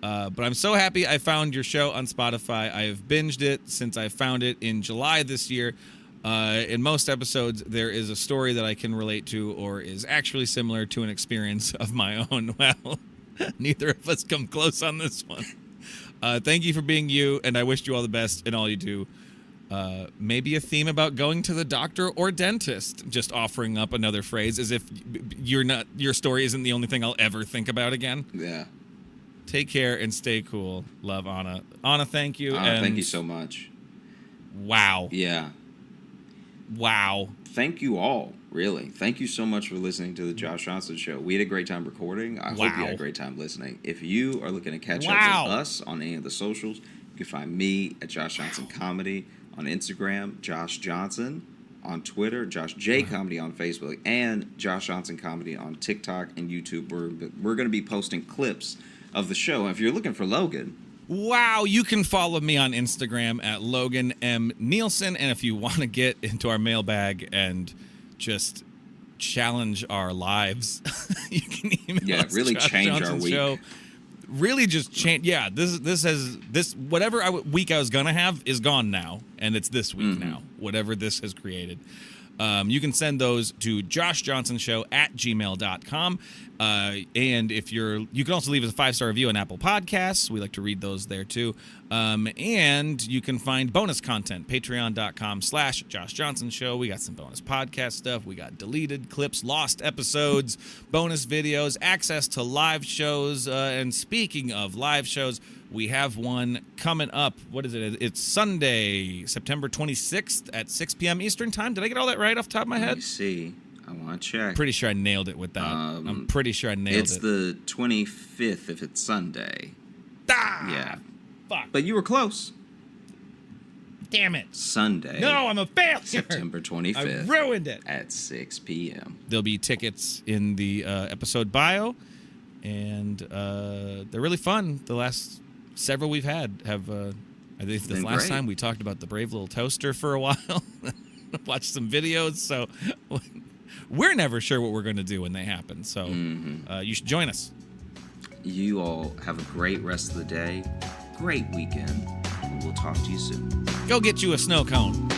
But I'm so happy I found your show on Spotify. I have binged it since I found it in July this year. In most episodes, there is a story that I can relate to or is actually similar to an experience of my own. Well, neither of us come close on this one. Thank you for being you, and I wish you all the best in all you do. Maybe a theme about going to the doctor or dentist. Just offering up another phrase as if your story isn't the only thing I'll ever think about again. Yeah. Take care and stay cool. Love, Anna. Anna, thank you. Anna, thank you so much. Wow. Yeah. Wow. Thank you all, really. Thank you so much for listening to the Josh Johnson Show. We had a great time recording. I hope you had a great time listening. If you are looking to catch up with us on any of the socials, you can find me at Josh Johnson Comedy on Instagram, Josh Johnson on Twitter, Josh J Comedy on Facebook, and Josh Johnson Comedy on TikTok and YouTube. We're going to be posting clips of the show. And if you're looking for Logan... Wow, you can follow me on Instagram at Logan M. Nielsen. And if you want to get into our mailbag and just challenge our lives, you can email us. Really Josh change Johnson our week. Show. Really just change. Yeah, this whatever week I was going to have is gone now. And it's this week now, whatever this has created. You can send those to joshjohnsonshow@gmail.com. And if you can also leave us a 5-star review on Apple Podcasts. We like to read those there too. And you can find bonus content, patreon.com/Josh Johnson Show. We got some bonus podcast stuff. We got deleted clips, lost episodes, bonus videos, access to live shows. And speaking of live shows, we have one coming up. What is it? It's Sunday, September 26th at 6 p.m. Eastern Time. Did I get all that right off the top of my head? Let me see. I want to check. Pretty sure I nailed it with that. I'm pretty sure I nailed it. It's the 25th if it's Sunday. Ah! Yeah. Fuck. But you were close. Damn it. Sunday. No, I'm a failure. September 25th. I ruined it. At 6 p.m. There'll be tickets in the episode bio, and they're really fun. The last several we've had have. I think the last time we talked about the brave little toaster for a while. Watched some videos, so we're never sure what we're going to do when they happen. So you should join us. You all have a great rest of the day, great weekend, and we'll talk to you soon. Go get you a snow cone.